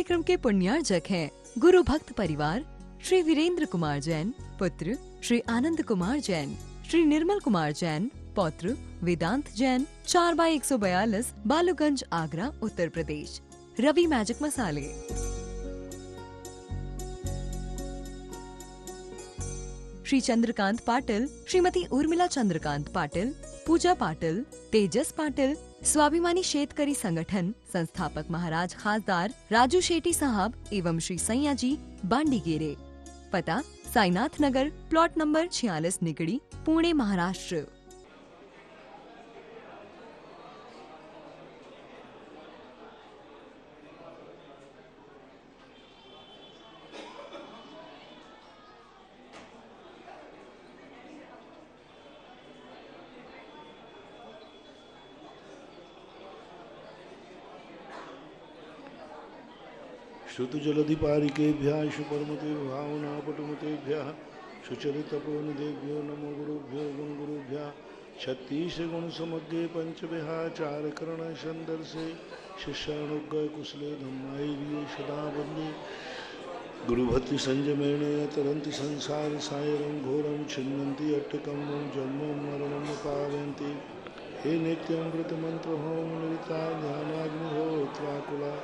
कार्यक्रम के पुण्यार्जक हैं गुरु भक्त परिवार श्री वीरेंद्र कुमार जैन, पुत्र श्री आनंद कुमार जैन, श्री निर्मल कुमार जैन, पौत्र वेदांत जैन, 4/142 बालूगंज, आगरा, उत्तर प्रदेश। रवि मैजिक मसाले। श्री चंद्रकांत पाटिल, श्रीमती उर्मिला चंद्रकांत पाटिल, पूजा पाटिल, तेजस पाटिल, स्वाभिमानी शेतकरी संगठन संस्थापक महाराज खासदार राजू शेट्टी साहब एवं श्री सैया जी बांडीगेरे। पता साईनाथ नगर, प्लॉट नंबर 46, निगड़ी, पुणे, महाराष्ट्र। श्रुतजलधिपारिकेभ्यः शुपरमते भावनापटुमतेभ्यः सुचरितपोनिदेभ्यो नमो गुरुभ्यो गुणगुरुभ्यः। छत्तीसगुणसमग्रे पंचविहाचारकरणसन्दर्शे शिष्यानुग्रह कुशले धम्मायिरिये सदा वन्दे गुरुभक्ति संयमेन तरन्ति संसार सागरं घोरं छिन्नन्ति अट्टकं जन्मं मरणं पावयन्ति। हे नित्यं व्रतमन्त्रहोम निरता ध्यानाग्निहोत्राकुला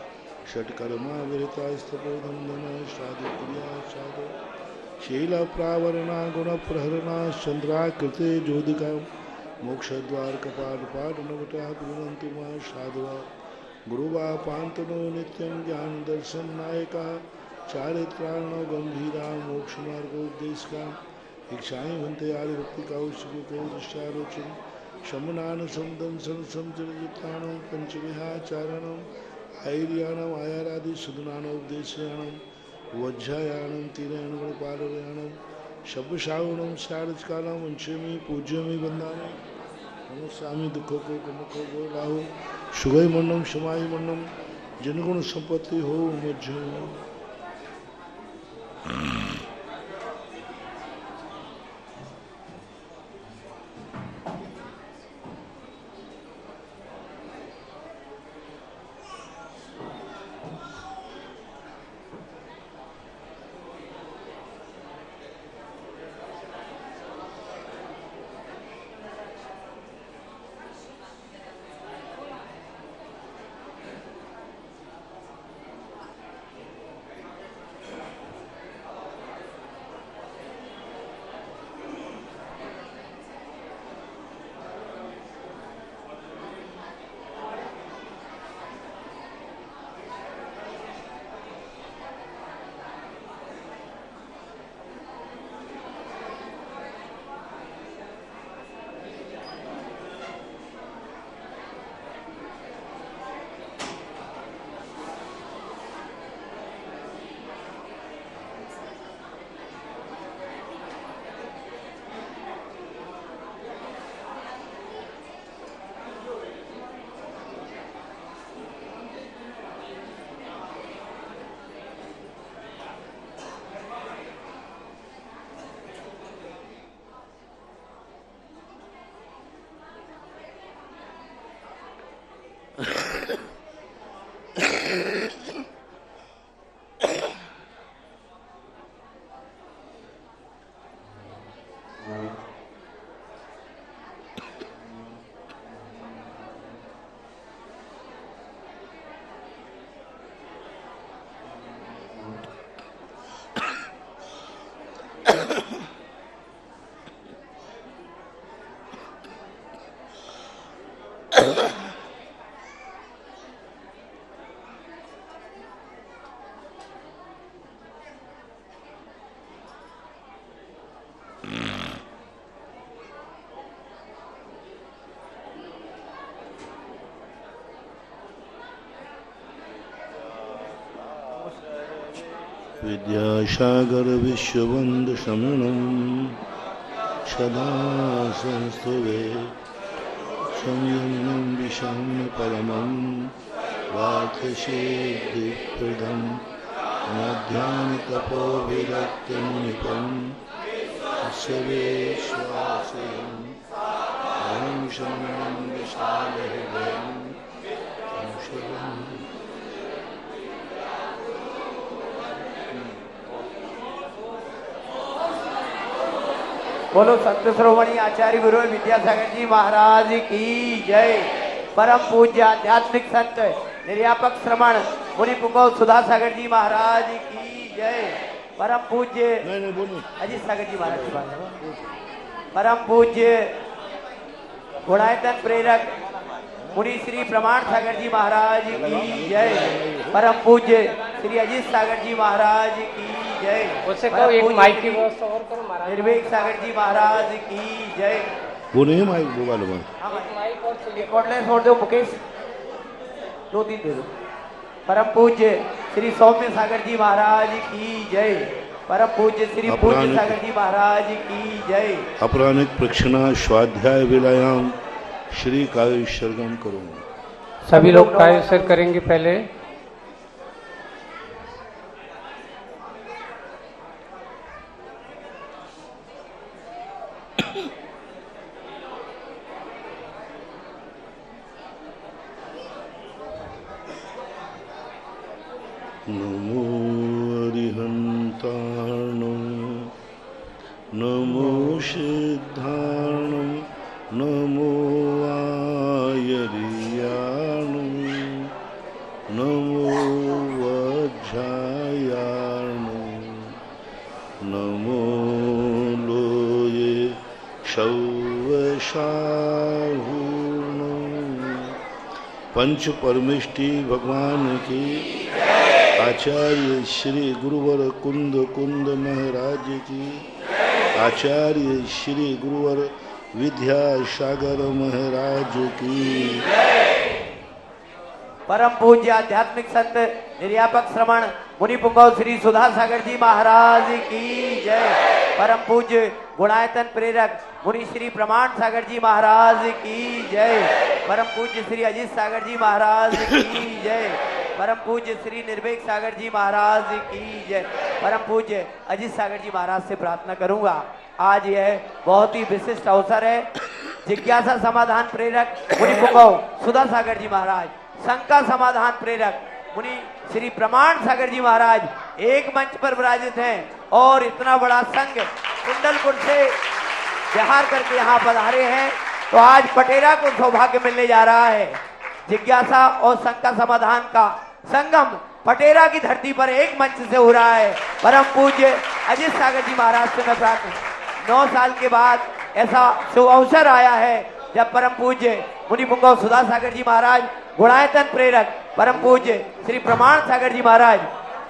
षट्कर्मा विरता स्तपोधन धन श्राद्धक्रिया साधु शीलप्रावरणा गुणप्रहरणा चन्द्राकृते ज्योतिका मोक्षद्वार कपाट नवटा गृह्णन्ति मा साधुवा गुरुवा पान्तनो नित्यं ज्ञानदर्शन नायका चारित्राणो गंभीरा मोक्षमार्गोपदेशका इच्छाएं भन्ते आर्यभक्ति कौशिको दृष्टारोचन शमनान समदंसन समचरिताणं पंचविहाचारणं ऐर्याणम आयारादि सुदनानोपदेशयाणम वज्रायाणम तीरायणम पारयाणम शब्दश्रावणम शारदकालम वंशमी पूज्यमी वंदामि नमस्कामि दुखों को कमुखो को राहु सुगय मन्नम समाय मन्नम जनगुण संपत्ति हो मज्जो। विद्यासागर विश्ववंद शमनम सदा संस्तुवे संयमनं विषम्य परमं वार्तसेद्धिप्रदं मध्यानि तपोभिरक्तिं निपं शिवेश्वासयं ॐ शमनं विशालहृदयं बोलो संत श्रोमणी आचार्य गुरु विद्यासागर जी महाराज की जय। परम पूज्य आध्यात्मिक संत निर्यापक श्रमण मुनि पुंगव सुधा सागर जी महाराज की जय। परम पूज्य नहीं बोलो। अजीत सागर जी महाराज की बात है। परम पूज्य गुणायतन प्रेरक मुनि श्री प्रमाण सागर जी महाराज की जय। परम पूज्य श्री अजीत सागर जी महाराज की जय। उससे कहो एक माइक की व्यवस्था और करो महाराज। निर्वेक सागर जी महाराज की जय। वो नहीं माइक मोबाइल में। माइक और रिकॉर्डर छोड़ दो मुकेश, 2-3 दे दो। परम पूज्य श्री सौम्य सागर जी महाराज की जय। परम पूज्य श्री पूज्य सागर जी महाराज की जय। अपरानिक प्रक्षणा स्वाध्याय विलायाम श्री काव्य सरगम करो। सभी लोग काय सर करेंगे पहले। नमो अरिहन्तार्णं नमो सिद्धार्णं नमो आयर्याणं नमो वज्रायाणं नमो लोये शौवशाहूर्णं। पंच परमेष्टि भगवान की आचार्य श्री गुरुवर कुंद कुंद महाराज की, आचार्य श्री गुरुवर विद्यासागर महाराज की। परम पूज्य आध्यात्मिक संत निर्यापक श्रमण मुनि पुंगव श्री सुधा सागर जी महाराज की जय। परम पूज्य गुणायतन प्रेरक मुनि श्री प्रमाण सागर जी महाराज की जय। परम पूज्य श्री अजीत सागर जी महाराज की जय। परम पूज्य श्री निर्वेक सागर जी महाराज की जय। परम पूज्य अजीत सागर जी महाराज से प्रार्थना करूंगा, आज यह बहुत ही विशिष्ट अवसर है। जिज्ञासा समाधान प्रेरक मुनि पुंगव सुधा सागर जी महाराज, शंका समाधान प्रेरक मुनि श्री प्रमाण सागर जी महाराज एक मंच पर विराजित हैं और इतना बड़ा संघ कुंडलपुर से बिहार करके यहाँ पधारे हैं, तो आज पटेरा को सौभाग्य मिलने जा रहा है। जिज्ञासा और शंका समाधान का संगम पटेरा की धरती पर एक मंच से हो रहा है। परम पूज्य अजीत सागर जी महाराज से मैं प्रार्थना, 9 साल के बाद ऐसा शुभ अवसर आया है जब परम पूज्य मुनि पुंगव सुधा सागर जी महाराज, गुणायतन प्रेरक परम पूज्य श्री प्रमाण सागर जी महाराज,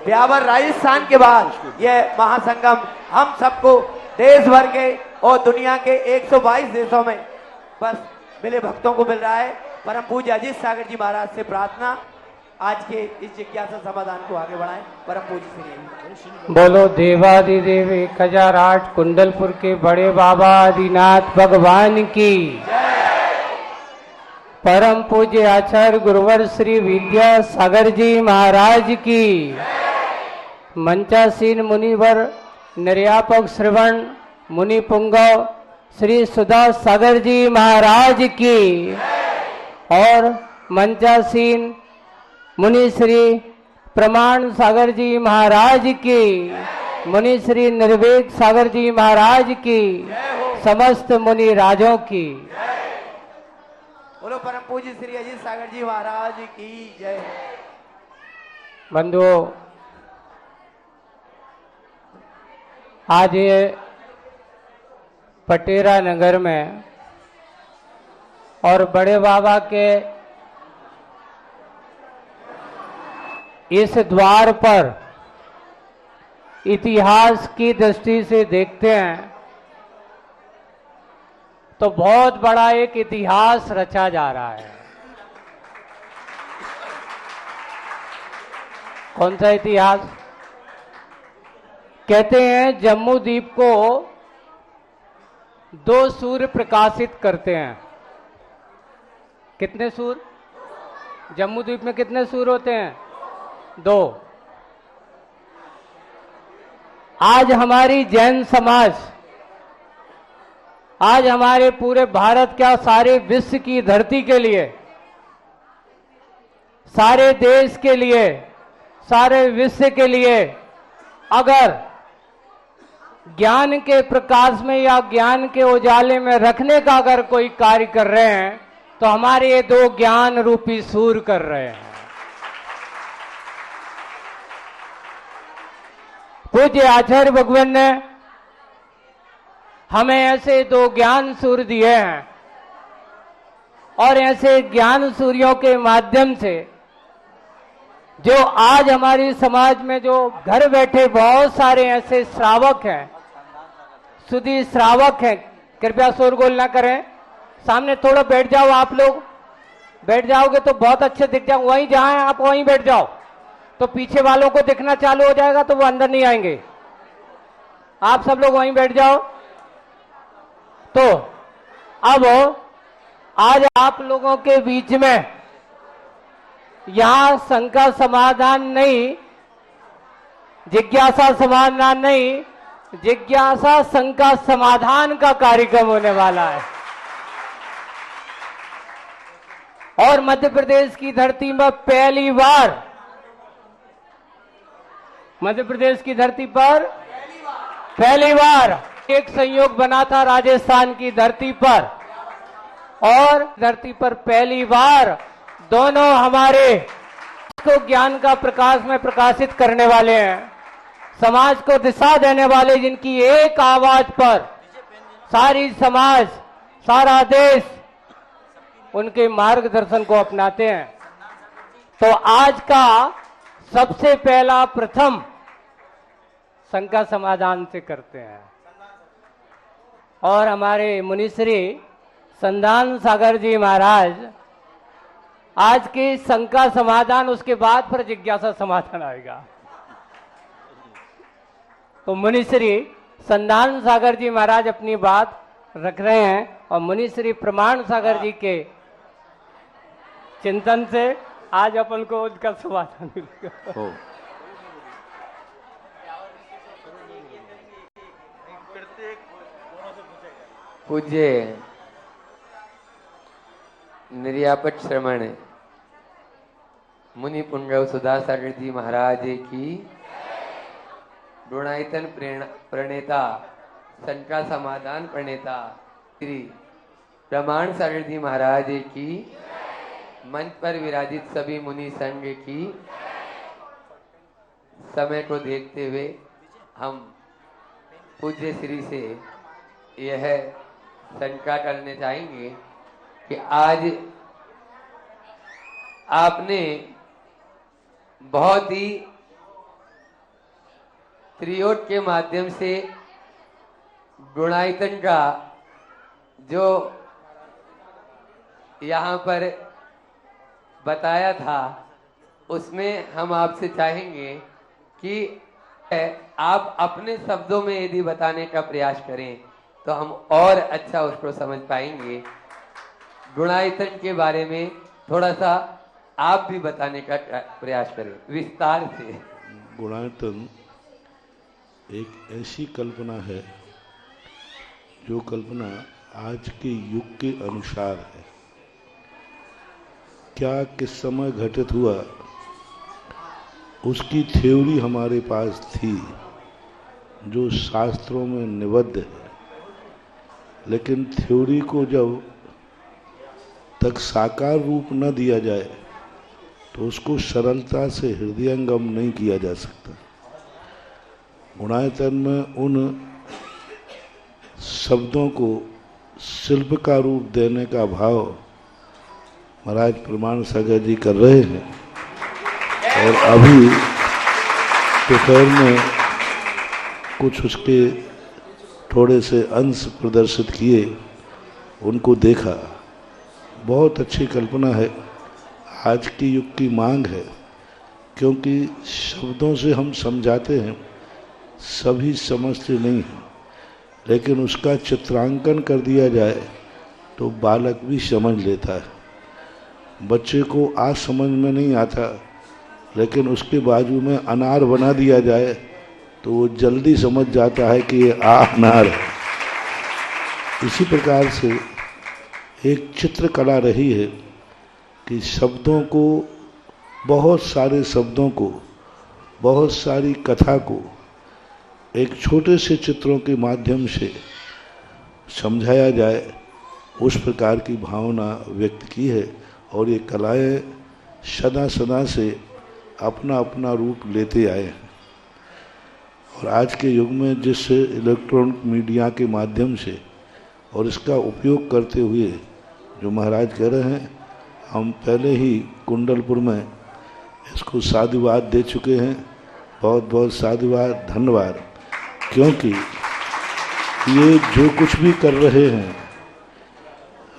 ब्यावर राजस्थान के बाद यह महासंगम हम सबको देश भर के और दुनिया के 122 देशों में बस मिले भक्तों को मिल रहा है। परम पूज्य अजीत सागर जी महाराज से प्रार्थना, आज के इस जिज्ञासा समाधान को आगे बढ़ाएं। परम पूज्य श्री बोलो देवादिदेव 1008 कुंडलपुर के बड़े बाबा आदिनाथ भगवान की। परम पूज्य आचार्य गुरुवर श्री विद्यासागर जी महाराज की। मंचासीन मुनिवर निर्यापक श्रवण मुनि पुंगव श्री सुधा सागर जी महाराज की और मंचासीन मुनि श्री प्रमाण सागर जी महाराज की, मुनि श्री निर्वेक सागर जी महाराज की, समस्त मुनि राजों की। बोलो परम पूज्य श्री अजीत सागर जी महाराज की जय। बंधुओं, आज ये पटेरा नगर में और बड़े बाबा के इस द्वार पर इतिहास की दृष्टि से देखते हैं तो बहुत बड़ा एक इतिहास रचा जा रहा है। कौन सा इतिहास? कहते हैं जम्मू द्वीप को 2 सूर्य प्रकाशित करते हैं। कितने सूर्य? जम्मू द्वीप में कितने सूर्य होते हैं? 2। आज हमारी जैन समाज, आज हमारे पूरे भारत क्या सारे विश्व की धरती के लिए, सारे देश के लिए, सारे विश्व के लिए अगर ज्ञान के प्रकाश में या ज्ञान के उजाले में रखने का अगर कोई कार्य कर रहे हैं तो हमारे ये दो ज्ञान रूपी सूर कर रहे हैं। पूज्य आचार्य भगवान ने हमें ऐसे दो ज्ञान सूर्य दिए हैं और ऐसे ज्ञान सूर्यों के माध्यम से जो आज हमारी समाज में जो घर बैठे बहुत सारे ऐसे श्रावक हैं, सुधी श्रावक हैं, कृपया शोरगुल ना करें, सामने थोड़ा बैठ जाओ। आप लोग बैठ जाओगे तो बहुत अच्छे दिख जाओ, वहीं जहां आप वहीं बैठ जाओ, तो पीछे वालों को दिखना चालू हो जाएगा तो वो अंदर नहीं आएंगे। आप सब लोग वहीं बैठ जाओ। तो अब आज आप लोगों के बीच में यहां शंका समाधान नहीं, जिज्ञासा समाधान नहीं, जिज्ञासा शंका समाधान का कार्यक्रम होने वाला है। और मध्य प्रदेश की धरती में पहली बार, मध्य प्रदेश की धरती पर पहली बार एक संयोग बना था राजस्थान की धरती पर, और धरती पर पहली बार दोनों हमारे को ज्ञान का प्रकाश में प्रकाशित करने वाले हैं, समाज को दिशा देने वाले, जिनकी एक आवाज पर सारी समाज, सारा देश उनके मार्गदर्शन को अपनाते हैं। तो आज का सबसे पहला प्रथम शंका समाधान से करते हैं और हमारे मुनिश्री संधान सागर जी महाराज आज की शंका समाधान, उसके बाद फिर जिज्ञासा समाधान आएगा। तो मुनिश्री संधान सागर जी महाराज अपनी बात रख रहे हैं और मुनिश्री प्रमाण सागर जी के चिंतन से आज अपन को उसका समाधान मिलेगा। पूज्य निर्यापक श्रमण मुनि पुंगव सुधा सागर जी महाराज की, गुणायतन प्रणेता, शंका समाधान प्रणेता श्री प्रमाण सागर जी महाराज की, मंच पर विराजित सभी मुनि संघ की, समय को देखते हुए हम पूज्य श्री से यह शंका करने चाहेंगे कि आज आपने बहुत ही त्रियोट के माध्यम से गुणायतन का जो यहाँ पर बताया था, उसमें हम आपसे चाहेंगे कि आप अपने शब्दों में यदि बताने का प्रयास करें तो हम और अच्छा उसको समझ पाएंगे। गुणायतन के बारे में थोड़ा सा आप भी बताने का प्रयास करें विस्तार से। गुणायतन एक ऐसी कल्पना है जो कल्पना आज के युग के अनुसार है। क्या किस समय घटित हुआ उसकी थ्योरी हमारे पास थी जो शास्त्रों में निबद्ध है, लेकिन थ्योरी को जब तक साकार रूप न दिया जाए तो उसको सरलता से हृदयंगम नहीं किया जा सकता। गुणायतन में उन शब्दों को शिल्प का रूप देने का भाव महाराज प्रमाण सागर जी कर रहे हैं और अभी दोपहर में कुछ उसके थोड़े से अंश प्रदर्शित किए, उनको देखा। बहुत अच्छी कल्पना है, आज की युग की मांग है, क्योंकि शब्दों से हम समझाते हैं, सभी समझते नहीं हैं, लेकिन उसका चित्रांकन कर दिया जाए तो बालक भी समझ लेता है। बच्चे को आज समझ में नहीं आता, लेकिन उसके बाजू में अनार बना दिया जाए तो वो जल्दी समझ जाता है कि ये अनार है। इसी प्रकार से एक चित्रकला रही है कि शब्दों को, बहुत सारे शब्दों को, बहुत सारी कथा को एक छोटे से चित्रों के माध्यम से समझाया जाए, उस प्रकार की भावना व्यक्त की है। और ये कलाएं सदा सदा से अपना अपना रूप लेते आए हैं। और आज के युग में जिस इलेक्ट्रॉनिक मीडिया के माध्यम से और इसका उपयोग करते हुए जो महाराज कह रहे हैं, हम पहले ही कुंडलपुर में इसको साधुवाद दे चुके हैं। बहुत बहुत साधुवाद, धन्यवाद। क्योंकि ये जो कुछ भी कर रहे हैं,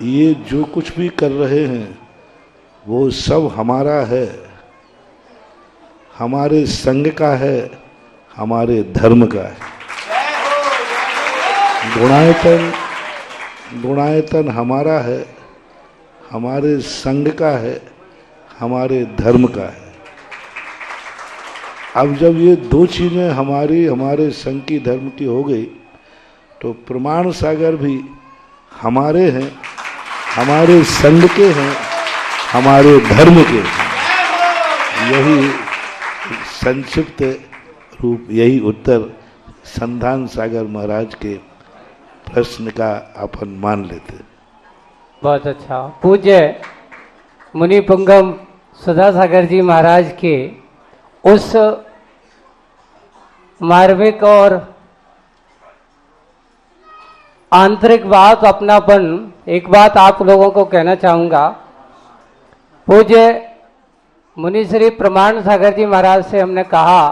ये जो कुछ भी कर रहे हैं, वो सब हमारा है, हमारे संघ का है, हमारे धर्म का है। गुणायतन हमारा है, हमारे संघ का है, हमारे धर्म का है। अब जब ये दो चीज़ें हमारे संघ की, धर्म की हो गई, तो प्रमाण सागर भी हमारे हैं, हमारे संघ के हैं, हमारे धर्म के हैं। यही संक्षिप्त रूप, यही उत्तर संधान सागर महाराज के प्रश्न का अपन मान लेते। बहुत अच्छा। पूज्य मुनि पुंगव सुधा सागर जी महाराज के उस मार्मिक और आंतरिक बात, अपनापन, एक बात आप लोगों को कहना चाहूँगा। पूज्य मुनि श्री प्रमाण सागर जी महाराज से हमने कहा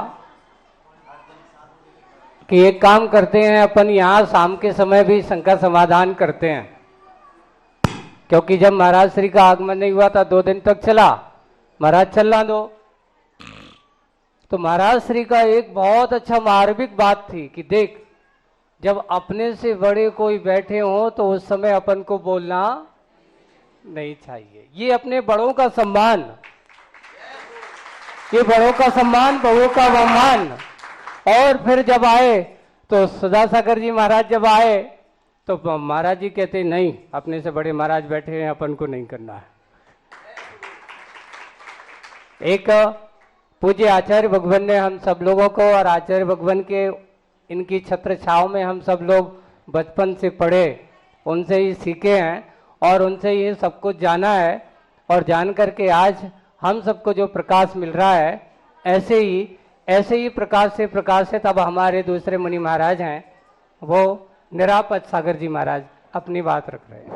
कि एक काम करते हैं, अपन यहाँ शाम के समय भी शंका समाधान करते हैं। क्योंकि जब महाराज श्री का आगमन नहीं हुआ था, 2 दिन तक चला, महाराज चलना दो। तो महाराज श्री का एक बहुत अच्छा मार्मिक बात थी कि देख, जब अपने से बड़े कोई बैठे हो तो उस समय अपन को बोलना नहीं चाहिए। ये अपने बड़ों का सम्मान, ये बड़ों का सम्मान, बड़ों का सम्मान। और फिर जब आए तो सुधा सागर जी महाराज जब आए तो महाराज जी कहते नहीं, अपने से बड़े महाराज बैठे हैं, अपन को नहीं करना है। एक पूज्य आचार्य भगवान ने हम सब लोगों को, और आचार्य भगवान के इनकी छत्र छाव में हम सब लोग बचपन से पढ़े, उनसे ही सीखे हैं और उनसे ही सब कुछ जाना है। और जान करके आज हम सबको जो प्रकाश मिल रहा है, ऐसे ही प्रकाश से प्रकाशित अब हमारे दूसरे मुनि महाराज हैं, वो निरापद सागर जी महाराज अपनी बात रख रहे हैं।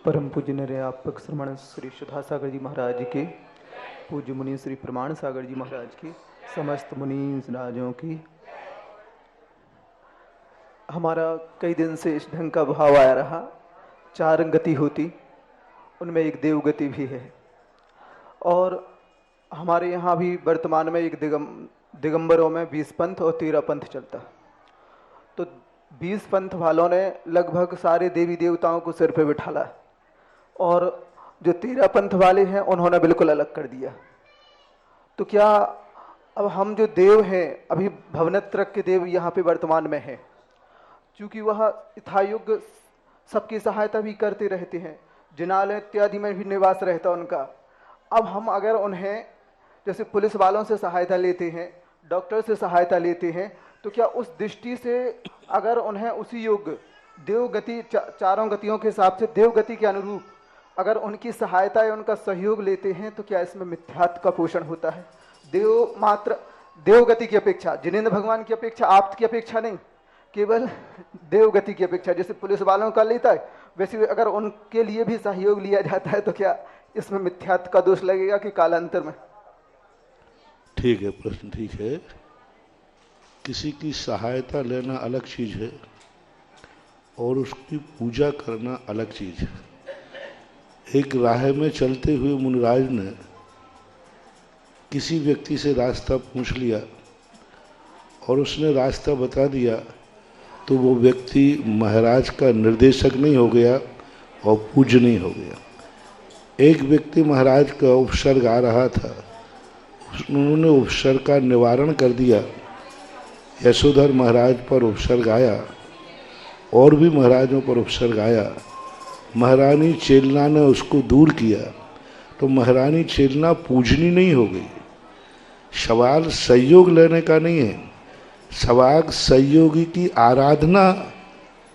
परम पूज्य निरापक श्रमण श्री सुधा सागर जी महाराज के, पूज्य मुनि श्री प्रमाण सागर जी महाराज की, समस्त मुनि राजों की, हमारा कई दिन से इस ढंग का भाव आया रहा। 4 गति होती, उनमें एक देव गति भी है। और हमारे यहाँ भी वर्तमान में एक दिगंबरों में 20 पंथ और 13 पंथ चलता। तो 20 पंथ वालों ने लगभग सारे देवी देवताओं को सिर पे बिठाला, और जो 13 पंथ वाले हैं उन्होंने बिल्कुल अलग कर दिया। तो क्या अब हम जो देव हैं, अभी भवनत्रक के देव यहाँ पे वर्तमान में हैं, क्योंकि वह यथायुग सबकी सहायता भी करते रहते हैं, जिनालय इत्यादि में भी निवास रहता उनका। अब हम अगर उन्हें जैसे पुलिस वालों से सहायता लेते हैं, डॉक्टर से सहायता लेते हैं, तो क्या उस दृष्टि से अगर उन्हें उसी योग देव गति, चारों गतियों के हिसाब से देव गति के अनुरूप अगर उनकी सहायता या उनका सहयोग लेते हैं, तो क्या इसमें मिथ्यात्व का पोषण होता है? देव मात्र देव गति की अपेक्षा, जिनेंद्र भगवान की अपेक्षा, आप की अपेक्षा नहीं, केवल देव गति की अपेक्षा जैसे पुलिस वालों का लेता है, वैसे अगर उनके लिए भी सहयोग लिया जाता है, तो क्या इसमें मिथ्यात्व का दोष लगेगा कि कालांतर में? ठीक है, प्रश्न ठीक है। किसी की सहायता लेना अलग चीज है और उसकी पूजा करना अलग चीज है। एक राह में चलते हुए मुनिराज ने किसी व्यक्ति से रास्ता पूछ लिया और उसने रास्ता बता दिया, तो वो व्यक्ति महाराज का निर्देशक नहीं हो गया और पूज्य नहीं हो गया। एक व्यक्ति महाराज का उपसर्ग आ रहा था, उन्होंने उपसर्ग का निवारण कर दिया। यशोधर महाराज पर उपसर्ग आया और भी महाराजों पर उपसर्ग आया, महारानी चेलना ने उसको दूर किया, तो महारानी चेलना पूजनी नहीं हो गई। सवाल सहयोग लेने का नहीं है, सवाल सहयोगी की आराधना,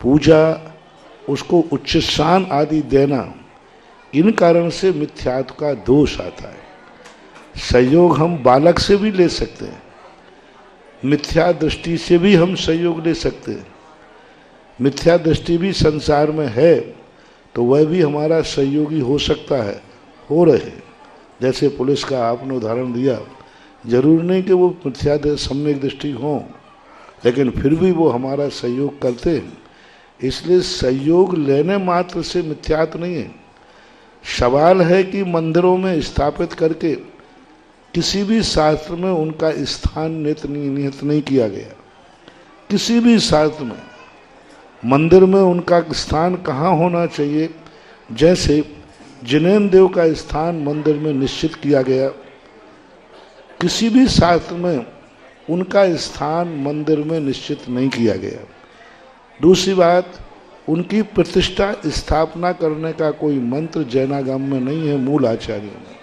पूजा, उसको उच्च स्थान आदि देना, इन कारण से मिथ्यात्व का दोष आता है। सहयोग हम बालक से भी ले सकते हैं, मिथ्या दृष्टि से भी हम सहयोग ले सकते हैं। मिथ्या दृष्टि भी संसार में है तो वह भी हमारा सहयोगी हो सकता है, हो रहे। जैसे पुलिस का आपने उदाहरण दिया, जरूर नहीं कि वो मिथ्या सम्यक दृष्टि हो, लेकिन फिर भी वो हमारा सहयोग करते हैं। इसलिए सहयोग लेने मात्र से मिथ्यात्व नहीं है। सवाल है कि मंदिरों में स्थापित करके किसी भी शास्त्र में उनका स्थान निहित नहीं किया गया। किसी भी शास्त्र में मंदिर में उनका स्थान कहाँ होना चाहिए, जैसे जिनेन्द्र देव का स्थान मंदिर में निश्चित किया गया, किसी भी शास्त्र में उनका स्थान मंदिर में निश्चित नहीं किया गया। दूसरी बात, उनकी प्रतिष्ठा स्थापना करने का कोई मंत्र जैनागम में नहीं है, मूल आचार्यों में।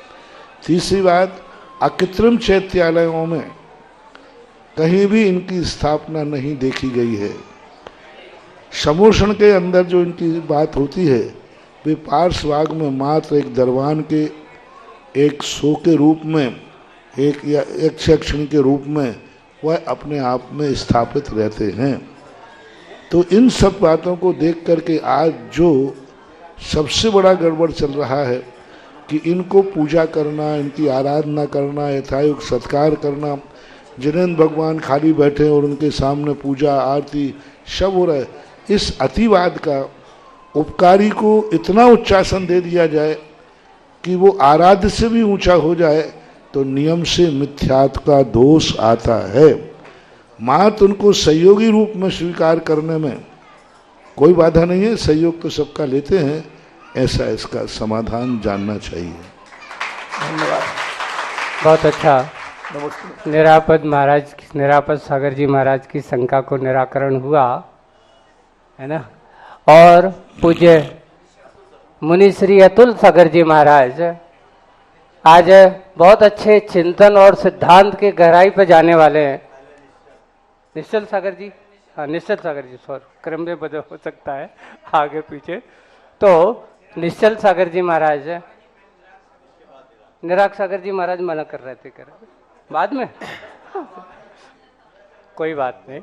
तीसरी बात, अकृत्रिम चैत्यालयों में कहीं भी इनकी स्थापना नहीं देखी गई है। समोषण के अंदर जो इनकी बात होती है, वे पार्श्वभाग में मात्र एक दरबान के एक शो के रूप में, एक या एक सेक्शन के रूप में वह अपने आप में स्थापित रहते हैं। तो इन सब बातों को देख करके आज जो सबसे बड़ा गड़बड़ चल रहा है कि इनको पूजा करना, इनकी आराधना करना, यथायुक्त सत्कार करना, जिनेन्द्र भगवान खाली बैठे और उनके सामने पूजा आरती सब हो रहा है, इस अतिवाद का उपकारी को इतना उच्चासन दे दिया जाए कि वो आराध्य से भी ऊंचा हो जाए, तो नियम से मिथ्यात्व का दोष आता है। मात्र उनको सहयोगी रूप में स्वीकार करने में कोई बाधा नहीं है, सहयोग तो सबका लेते हैं, ऐसा इसका समाधान जानना चाहिए। धन्यवाद। बहुत अच्छा। नमस्ते। निरापद सागर जी महाराज की शंका को निराकरण हुआ है ना। और पूज्य मुनि श्री अतुल सागर जी महाराज आज बहुत अच्छे चिंतन और सिद्धांत के गहराई पर जाने वाले हैं। निश्चल सागर जी, हाँ निश्चल सागर जी, सॉरी क्रम में बदल हो सकता है आगे पीछे। तो निश्चल सागर जी महाराज, निराग सागर जी महाराज मना कर रहे थे, बाद में कोई बात नहीं,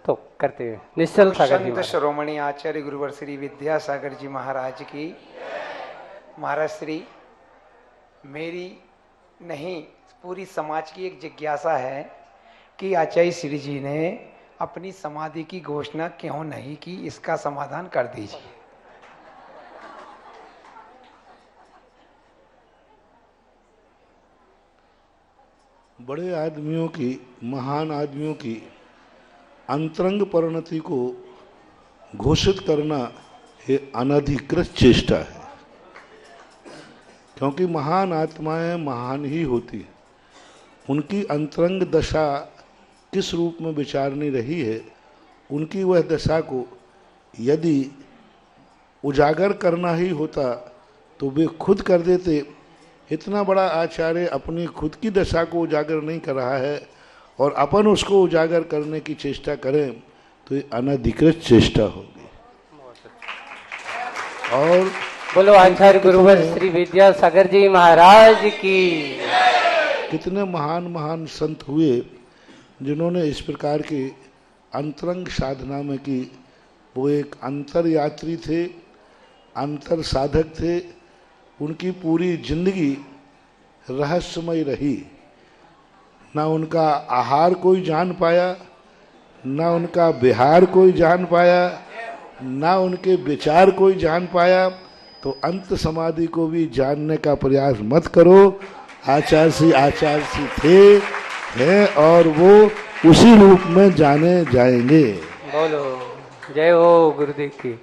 तो करते हैं। निश्चल सागर जी संत शिरोमणि आचार्य गुरुवर श्री विद्यासागर जी महाराज की। महाराज श्री, मेरी नहीं पूरी समाज की एक जिज्ञासा है कि आचार्य श्री जी ने अपनी समाधि की घोषणा क्यों नहीं की, इसका समाधान कर दीजिए। बड़े आदमियों की, महान आदमियों की अंतरंग परिणति को घोषित करना ये अनधिकृत चेष्टा है, क्योंकि महान आत्माएं महान ही होती हैं। उनकी अंतरंग दशा किस रूप में विचारनी रही है, उनकी वह दशा को यदि उजागर करना ही होता तो वे खुद कर देते। इतना बड़ा आचार्य अपनी खुद की दशा को उजागर नहीं कर रहा है और अपन उसको उजागर करने की चेष्टा करें तो ये अनधिकृत चेष्टा होगी। और बोलो आचार्य गुरुवर श्री विद्यासागर जी महाराज की। कितने महान महान संत हुए जिन्होंने इस प्रकार के अंतरंग साधना में की। वो एक अंतर यात्री थे, अंतर साधक थे। उनकी पूरी जिंदगी रहस्यमय रही। ना उनका आहार कोई जान पाया, ना उनका विहार कोई जान पाया, ना उनके विचार कोई जान पाया। तो अंत समाधि को भी जानने का प्रयास मत करो। आचार्य श्री थे, हैं और वो उसी रूप में जाने जाएंगे। बोलो जय हो गुरुदेव की।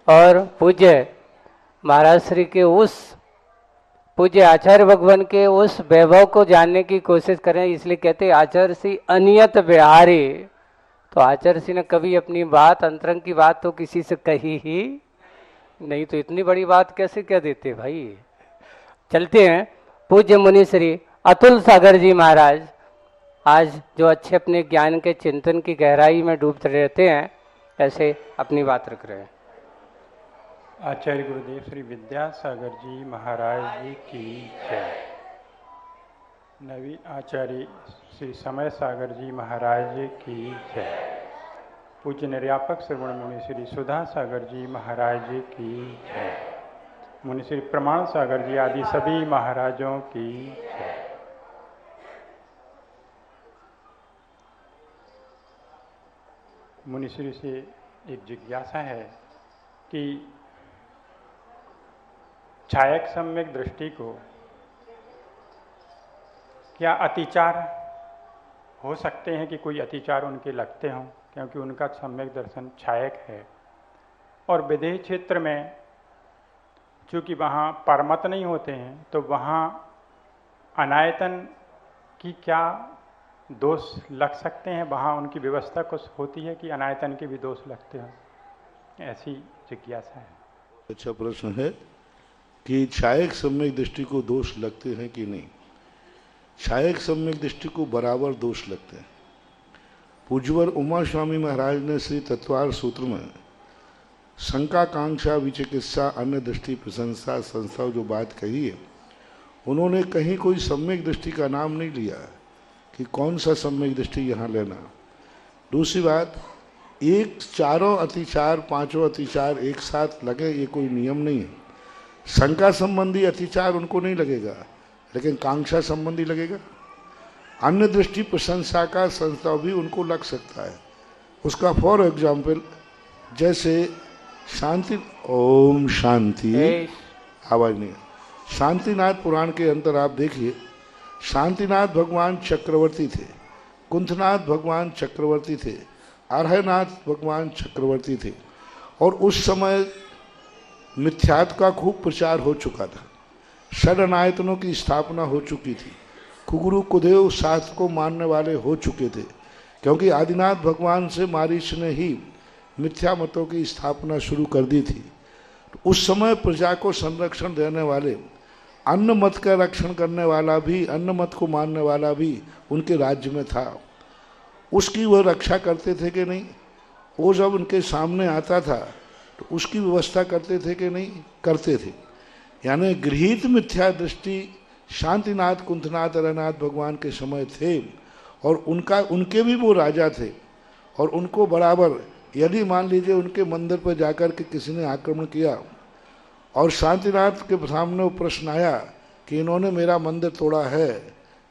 और पूज्य महाराज श्री के उस पूज्य आचार्य भगवान के उस वैभव को जानने की कोशिश करें, इसलिए कहते हैं आचार्य श्री अनियत विहारी। तो आचार्य श्री ने कभी अपनी बात, अंतरंग की बात तो किसी से कही ही नहीं, तो इतनी बड़ी बात कैसे कह देते भाई। चलते हैं पूज्य मुनि श्री अतुल सागर जी महाराज। आज जो अच्छे अपने ज्ञान के चिंतन की गहराई में डूबते रहते हैं, ऐसे अपनी बात रख रहे हैं। आचार्य गुरुदेव श्री विद्यासागर जी महाराज जी की जय। नवीन आचार्य श्री समय सागर जी महाराज जी की जय। पूज्य निर्यापक श्रवण मुनि श्री सुधा सागर जी महाराज जी की जय। मुनि श्री प्रमाण सागर जी आदि सभी महाराजों की जय। मुनि श्री से एक जिज्ञासा है कि छायक सम्यक दृष्टि को क्या अतिचार हो सकते हैं कि कोई अतिचार उनके लगते हों, क्योंकि उनका सम्यक दर्शन छायक है। और विदेह क्षेत्र में चूँकि वहाँ परमत नहीं होते हैं, तो वहाँ अनायतन की क्या दोष लग सकते हैं? वहाँ उनकी व्यवस्था कुछ होती है कि अनायतन के भी दोष लगते हैं? ऐसी जिज्ञासा है। अच्छा प्रश्न है कि छायक सम्यक दृष्टि को दोष लगते हैं कि नहीं। छायक सम्यक दृष्टि को बराबर दोष लगते हैं। पूज्यवर उमा स्वामी महाराज ने श्री तत्वार सूत्र में शंका कांक्षा विचिकित्सा अन्य दृष्टि प्रशंसा संस्था जो बात कही है, उन्होंने कहीं कोई सम्यक दृष्टि का नाम नहीं लिया कि कौन सा सम्यक दृष्टि यहाँ लेना। दूसरी बात, एक चारों अतिचार पांचों अतिचार एक साथ लगे ये कोई नियम नहीं है। शंका संबंधी अतिचार उनको नहीं लगेगा, लेकिन कांक्षा संबंधी लगेगा। अन्य दृष्टि प्रशंसा का संस्था भी उनको लग सकता है। उसका फॉर एग्जाम्पल जैसे शांति, ओम शांति, आवाज नहीं, शांतिनाथ पुराण के अंदर आप देखिए, शांतिनाथ भगवान चक्रवर्ती थे, कुंथनाथ भगवान चक्रवर्ती थे, अर्हनाथ भगवान चक्रवर्ती थे। और उस समय मिथ्यात्व का खूब प्रचार हो चुका था। षडनायतनों की स्थापना हो चुकी थी। कुगुरु कुदेव शास्त्र को मानने वाले हो चुके थे, क्योंकि आदिनाथ भगवान से मारीच ने ही मिथ्या मतों की स्थापना शुरू कर दी थी। उस समय प्रजा को संरक्षण देने वाले, अन्न मत का रक्षण करने वाला भी, अन्न मत को मानने वाला भी उनके राज्य में था। उसकी वह रक्षा करते थे कि नहीं? वो जब उनके सामने आता था तो उसकी व्यवस्था करते थे कि नहीं? करते थे। यानी गृहीत मिथ्या दृष्टि शांतिनाथ कुंथनाथ अर्हनाथ भगवान के समय थे, और उनके भी वो राजा थे। और उनको बराबर, यदि मान लीजिए उनके मंदिर पर जाकर के किसी ने आक्रमण किया और शांतिनाथ के सामने वो प्रश्न आया कि इन्होंने मेरा मंदिर तोड़ा है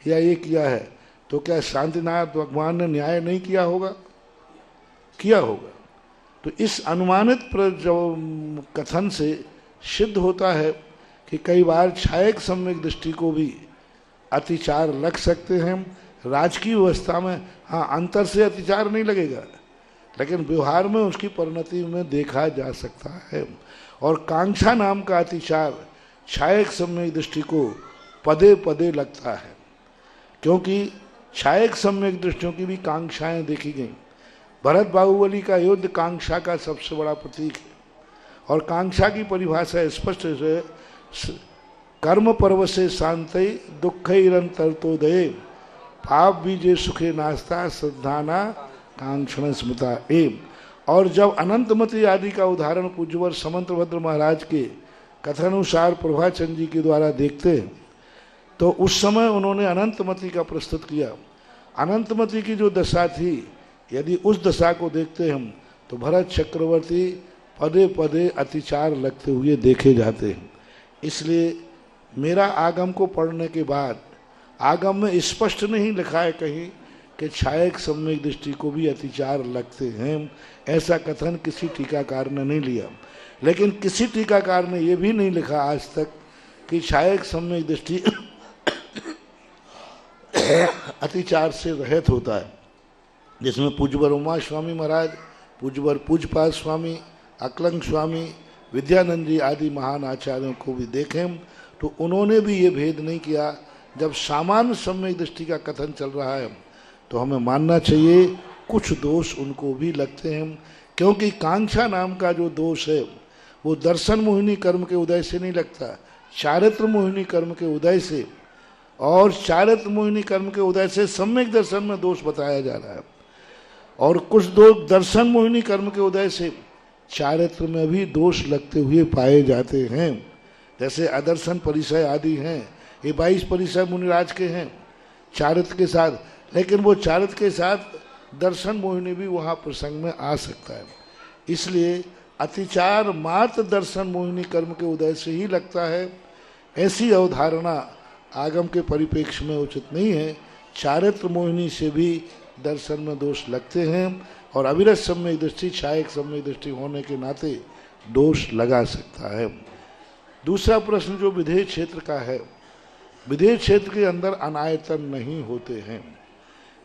या ये किया है, तो क्या शांतिनाथ भगवान ने न्याय नहीं किया होगा? किया होगा। तो इस अनुमानित जो कथन से सिद्ध होता है कि कई बार छायक सम्यक दृष्टि को भी अतिचार लग सकते हैं। राजकीय व्यवस्था में हाँ अंतर से अतिचार नहीं लगेगा, लेकिन व्यवहार में उसकी परिणति में देखा जा सकता है। और कांक्षा नाम का अतिचार छायक सम्यक दृष्टि को पदे पदे लगता है, क्योंकि छायक सम्यक दृष्टियों की भी कांक्षाएं देखी गई। भरत बाहुबली का युद्ध कांक्षा का सबसे बड़ा प्रतीक है। और कांक्षा की परिभाषा स्पष्ट है, कर्म पर्व से शांति दुख निरंतरतोदय पाप बीजे सुखे नास्ता श्रद्धाना कांक्षण स्मृता एम। और जब अनंतमती आदि का उदाहरण पूज्यवर समंतभद्र महाराज के कथानुसार प्रभाचंद जी के द्वारा देखते हैं, तो उस समय उन्होंने अनंतमती का प्रस्तुत किया। अनंतमती की जो दशा थी, यदि उस दशा को देखते हम तो भरत चक्रवर्ती पदे पदे अतिचार लगते हुए देखे जाते हैं। इसलिए मेरा आगम को पढ़ने के बाद, आगम में स्पष्ट नहीं लिखा है कहीं कि छायक सम्यक दृष्टि को भी अतिचार लगते हैं, ऐसा कथन किसी टीकाकार ने नहीं लिया। लेकिन किसी टीकाकार ने यह भी नहीं लिखा आज तक कि छायक सम्यक दृष्टि अतिचार से रहित होता है, जिसमें पूज्यवर उमा स्वामी महाराज, पूज्यवर पूज्यपाद स्वामी, अकलंग स्वामी, विद्यानंद जी आदि महान आचार्यों को भी देखें तो उन्होंने भी ये भेद नहीं किया। जब सामान्य सम्यक दृष्टि का कथन चल रहा है तो हमें मानना चाहिए कुछ दोष उनको भी लगते हैं, क्योंकि कांक्षा नाम का जो दोष है वो दर्शन मोहिनी कर्म के उदय से नहीं लगता, चारित्र मोहिनी कर्म के उदय से और चारित्र मोहिनी कर्म के उदय से सम्यक दर्शन में दोष बताया जा रहा है, और कुछ दो दर्शन मोहिनी कर्म के उदय से चारित्र में भी दोष लगते हुए पाए जाते हैं। जैसे अदर्शन परिचय आदि हैं, ये 22 परिचय मुनिराज के हैं चारित्र के साथ, लेकिन वो चारित्र के साथ दर्शन मोहिनी भी वहाँ प्रसंग में आ सकता है। इसलिए अतिचार मात्र दर्शन मोहिनी कर्म के उदय से ही लगता है, ऐसी अवधारणा आगम के परिप्रेक्ष्य में उचित नहीं है। चारित्र मोहिनी से भी दर्शन में दोष लगते हैं, और अविरत सम्यक दृष्टि छायक सम्यक दृष्टि होने के नाते दोष लगा सकता है। दूसरा प्रश्न जो विधेय क्षेत्र का है, विधेय क्षेत्र के अंदर अनायतन नहीं होते हैं,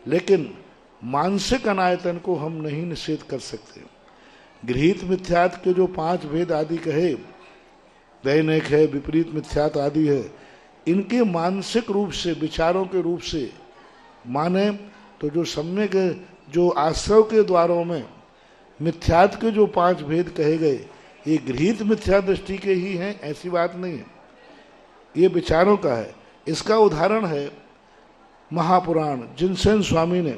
लेकिन मानसिक अनायतन को हम नहीं निषेध कर सकते। गृहीत मिथ्यात्व के जो 5 भेद आदि कहे, दैनिक है, विपरीत मिथ्यात्व आदि है, इनके मानसिक रूप से, विचारों के रूप से माने तो जो सम्यक जो आश्रव के द्वारों में मिथ्यात्व के जो 5 भेद कहे गए, ये गृहीत मिथ्या दृष्टि के ही हैं, ऐसी बात नहीं है, ये विचारों का है। इसका उदाहरण है महापुराण, जिनसेन स्वामी ने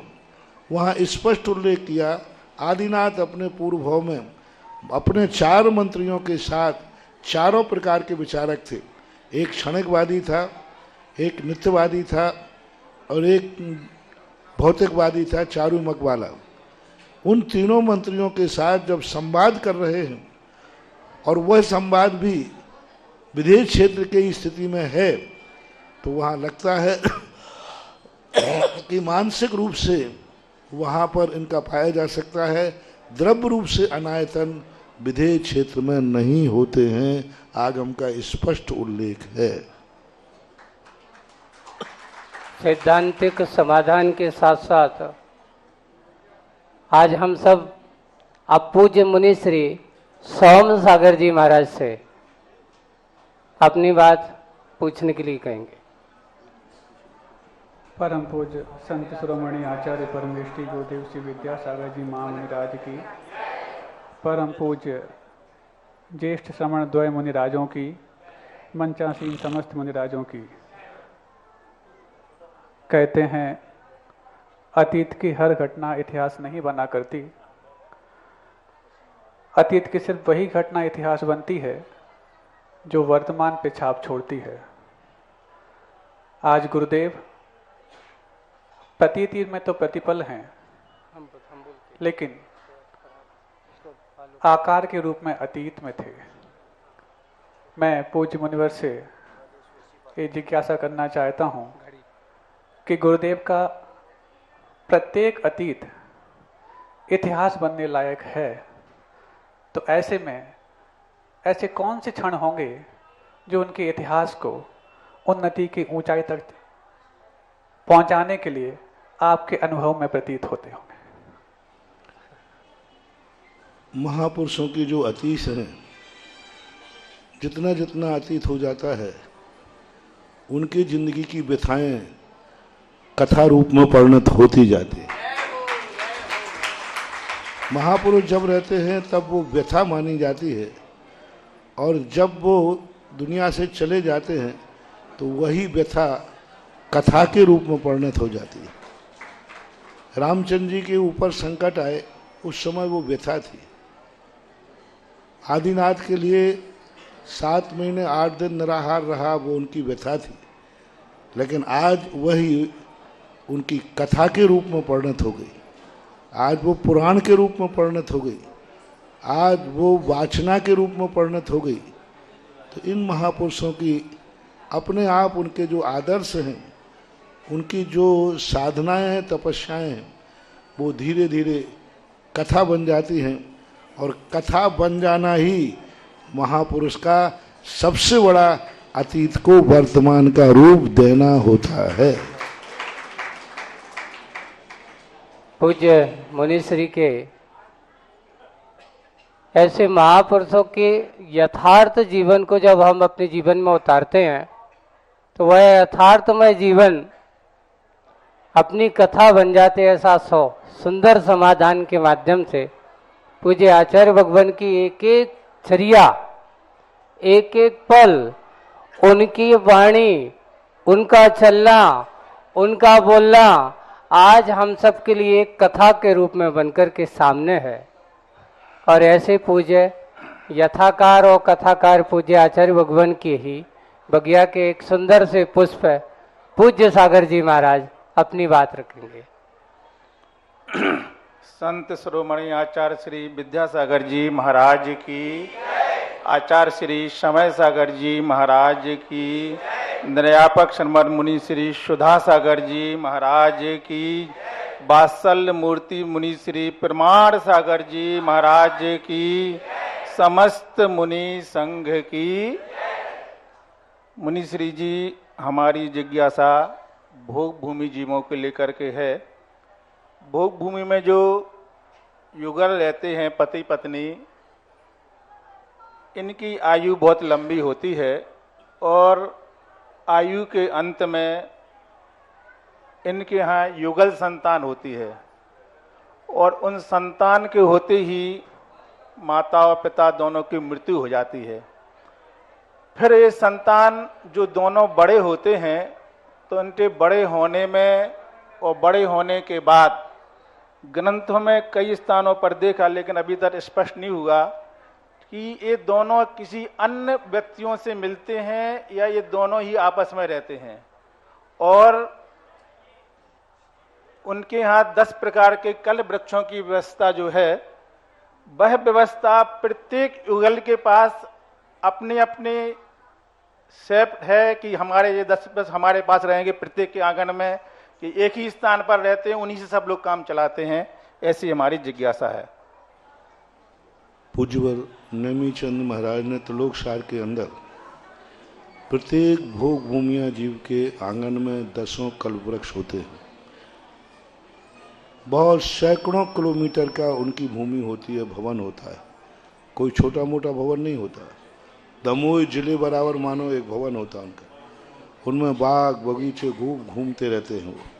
वहाँ स्पष्ट उल्लेख किया, आदिनाथ अपने पूर्व भाव में अपने 4 मंत्रियों के साथ चारों प्रकार के विचारक थे। एक क्षणिकवादी था, एक नित्यवादी था, और एक भौतिकवादी था, चारुमक वाला। उन तीनों मंत्रियों के साथ जब संवाद कर रहे हैं, और वह संवाद भी विधेय क्षेत्र की स्थिति में है, तो वहाँ लगता है कि मानसिक रूप से वहाँ पर इनका पाया जा सकता है, द्रव्य रूप से अनायतन विधेय क्षेत्र में नहीं होते हैं, आगम का स्पष्ट उल्लेख है। सैद्धांतिक समाधान के साथ साथ आज हम सब अब पूज्य मुनि श्री सोम सागर जी महाराज से अपनी बात पूछने के लिए कहेंगे। परम पूज्य संत शिरोमणि आचार्य परमेष्टि गुरुदेव श्री विद्यासागर जी महामुनिराज की, परम पूज्य ज्येष्ठ श्रमण द्वय मुनिराजों की, मंचासीन समस्त मुनिराजों की। कहते हैं अतीत की हर घटना इतिहास नहीं बना करती, अतीत की सिर्फ वही घटना इतिहास बनती है जो वर्तमान पे छाप छोड़ती है। आज गुरुदेव प्रतीति में तो प्रतिपल हैं, लेकिन आकार के रूप में अतीत में थे। मैं पूज्य मुनिवर से ये जिज्ञासा करना चाहता हूँ कि गुरुदेव का प्रत्येक अतीत इतिहास बनने लायक है, तो ऐसे में ऐसे कौन से क्षण होंगे जो उनके इतिहास को उन्नति की ऊंचाई तक पहुंचाने के लिए आपके अनुभव में प्रतीत होते होंगे? महापुरुषों की जो अतीत है, जितना जितना अतीत हो जाता है, उनकी जिंदगी की व्यथाएं कथा रूप में परिणत होती जाती है। महापुरुष जब रहते हैं तब वो व्यथा मानी जाती है, और जब वो दुनिया से चले जाते हैं तो वही व्यथा कथा के रूप में परिणत हो जाती है। रामचंद्र जी के ऊपर संकट आए, उस समय वो व्यथा थी। आदिनाथ के लिए 7 महीने 8 दिन निराहार रहा, वो उनकी व्यथा थी। लेकिन आज वही उनकी कथा के रूप में परिणत हो गई, आज वो पुराण के रूप में परिणत हो गई, आज वो वाचना के रूप में परिणत हो गई। तो इन महापुरुषों की अपने आप उनके जो आदर्श हैं, उनकी जो साधनाएं हैं, तपस्याएं हैं, वो धीरे धीरे कथा बन जाती हैं, और कथा बन जाना ही महापुरुष का सबसे बड़ा अतीत को वर्तमान का रूप देना होता है। पूज्य मुनिश्री के ऐसे महापुरुषों के यथार्थ जीवन को जब हम अपने जीवन में उतारते हैं, तो वह यथार्थमय जीवन अपनी कथा बन जाते। ऐसा सुंदर समाधान के माध्यम से पूज्य आचार्य भगवान की एक एक चर्या, एक एक पल, उनकी वाणी उनका चलना, उनका बोलना आज हम सब के लिए एक कथा के रूप में बनकर के सामने है। और ऐसे पूज्य यथाकार और कथाकार पूज्य आचार्य भगवान की ही बगिया के एक सुंदर से पुष्प पूज्य सागर जी महाराज अपनी बात रखेंगे। संत शिरोमणि आचार्य श्री विद्यासागर जी महाराज की, आचार्य श्री समय सागर जी महाराज की, निर्यापक श्रीमद मुनि श्री सुधा सागर जी महाराज की, वात्सल्य मूर्ति मुनि श्री प्रमाण सागर जी महाराज की, समस्त मुनि संघ की। मुनि श्री जी, हमारी जिज्ञासा भोग भूमि जीवों को लेकर के है। भोग भूमि में जो युगल रहते हैं पति पत्नी, इनकी आयु बहुत लंबी होती है और आयु के अंत में इनके यहाँ युगल संतान होती है और उन संतान के होते ही माता और पिता दोनों की मृत्यु हो जाती है। फिर ये संतान जो दोनों बड़े होते हैं तो इनके बड़े होने में और बड़े होने के बाद ग्रंथों में कई स्थानों पर देखा, लेकिन अभी तक स्पष्ट नहीं हुआ कि ये दोनों किसी अन्य व्यक्तियों से मिलते हैं या ये दोनों ही आपस में रहते हैं। और उनके यहाँ 10 प्रकार के कल वृक्षों की व्यवस्था जो है, वह व्यवस्था प्रत्येक युगल के पास अपने अपने सेट है कि हमारे ये 10 हमारे पास रहेंगे प्रत्येक के आंगन में, कि एक ही स्थान पर रहते हैं, उन्हीं से सब लोग काम चलाते हैं। ऐसी हमारी जिज्ञासा है। पूज्यवर नेमीचंद महाराज ने त्रिलोकसार के अंदर प्रत्येक भोग भूमिया जीव के आंगन में 10 कल्पवृक्ष होते हैं। बहुत सैकड़ों किलोमीटर का उनकी भूमि होती है, भवन होता है। कोई छोटा मोटा भवन नहीं होता। दमोह जिले बराबर मानो एक भवन होता है उनका। उनमें बाग बगीचे घूमते रहते हैं। वो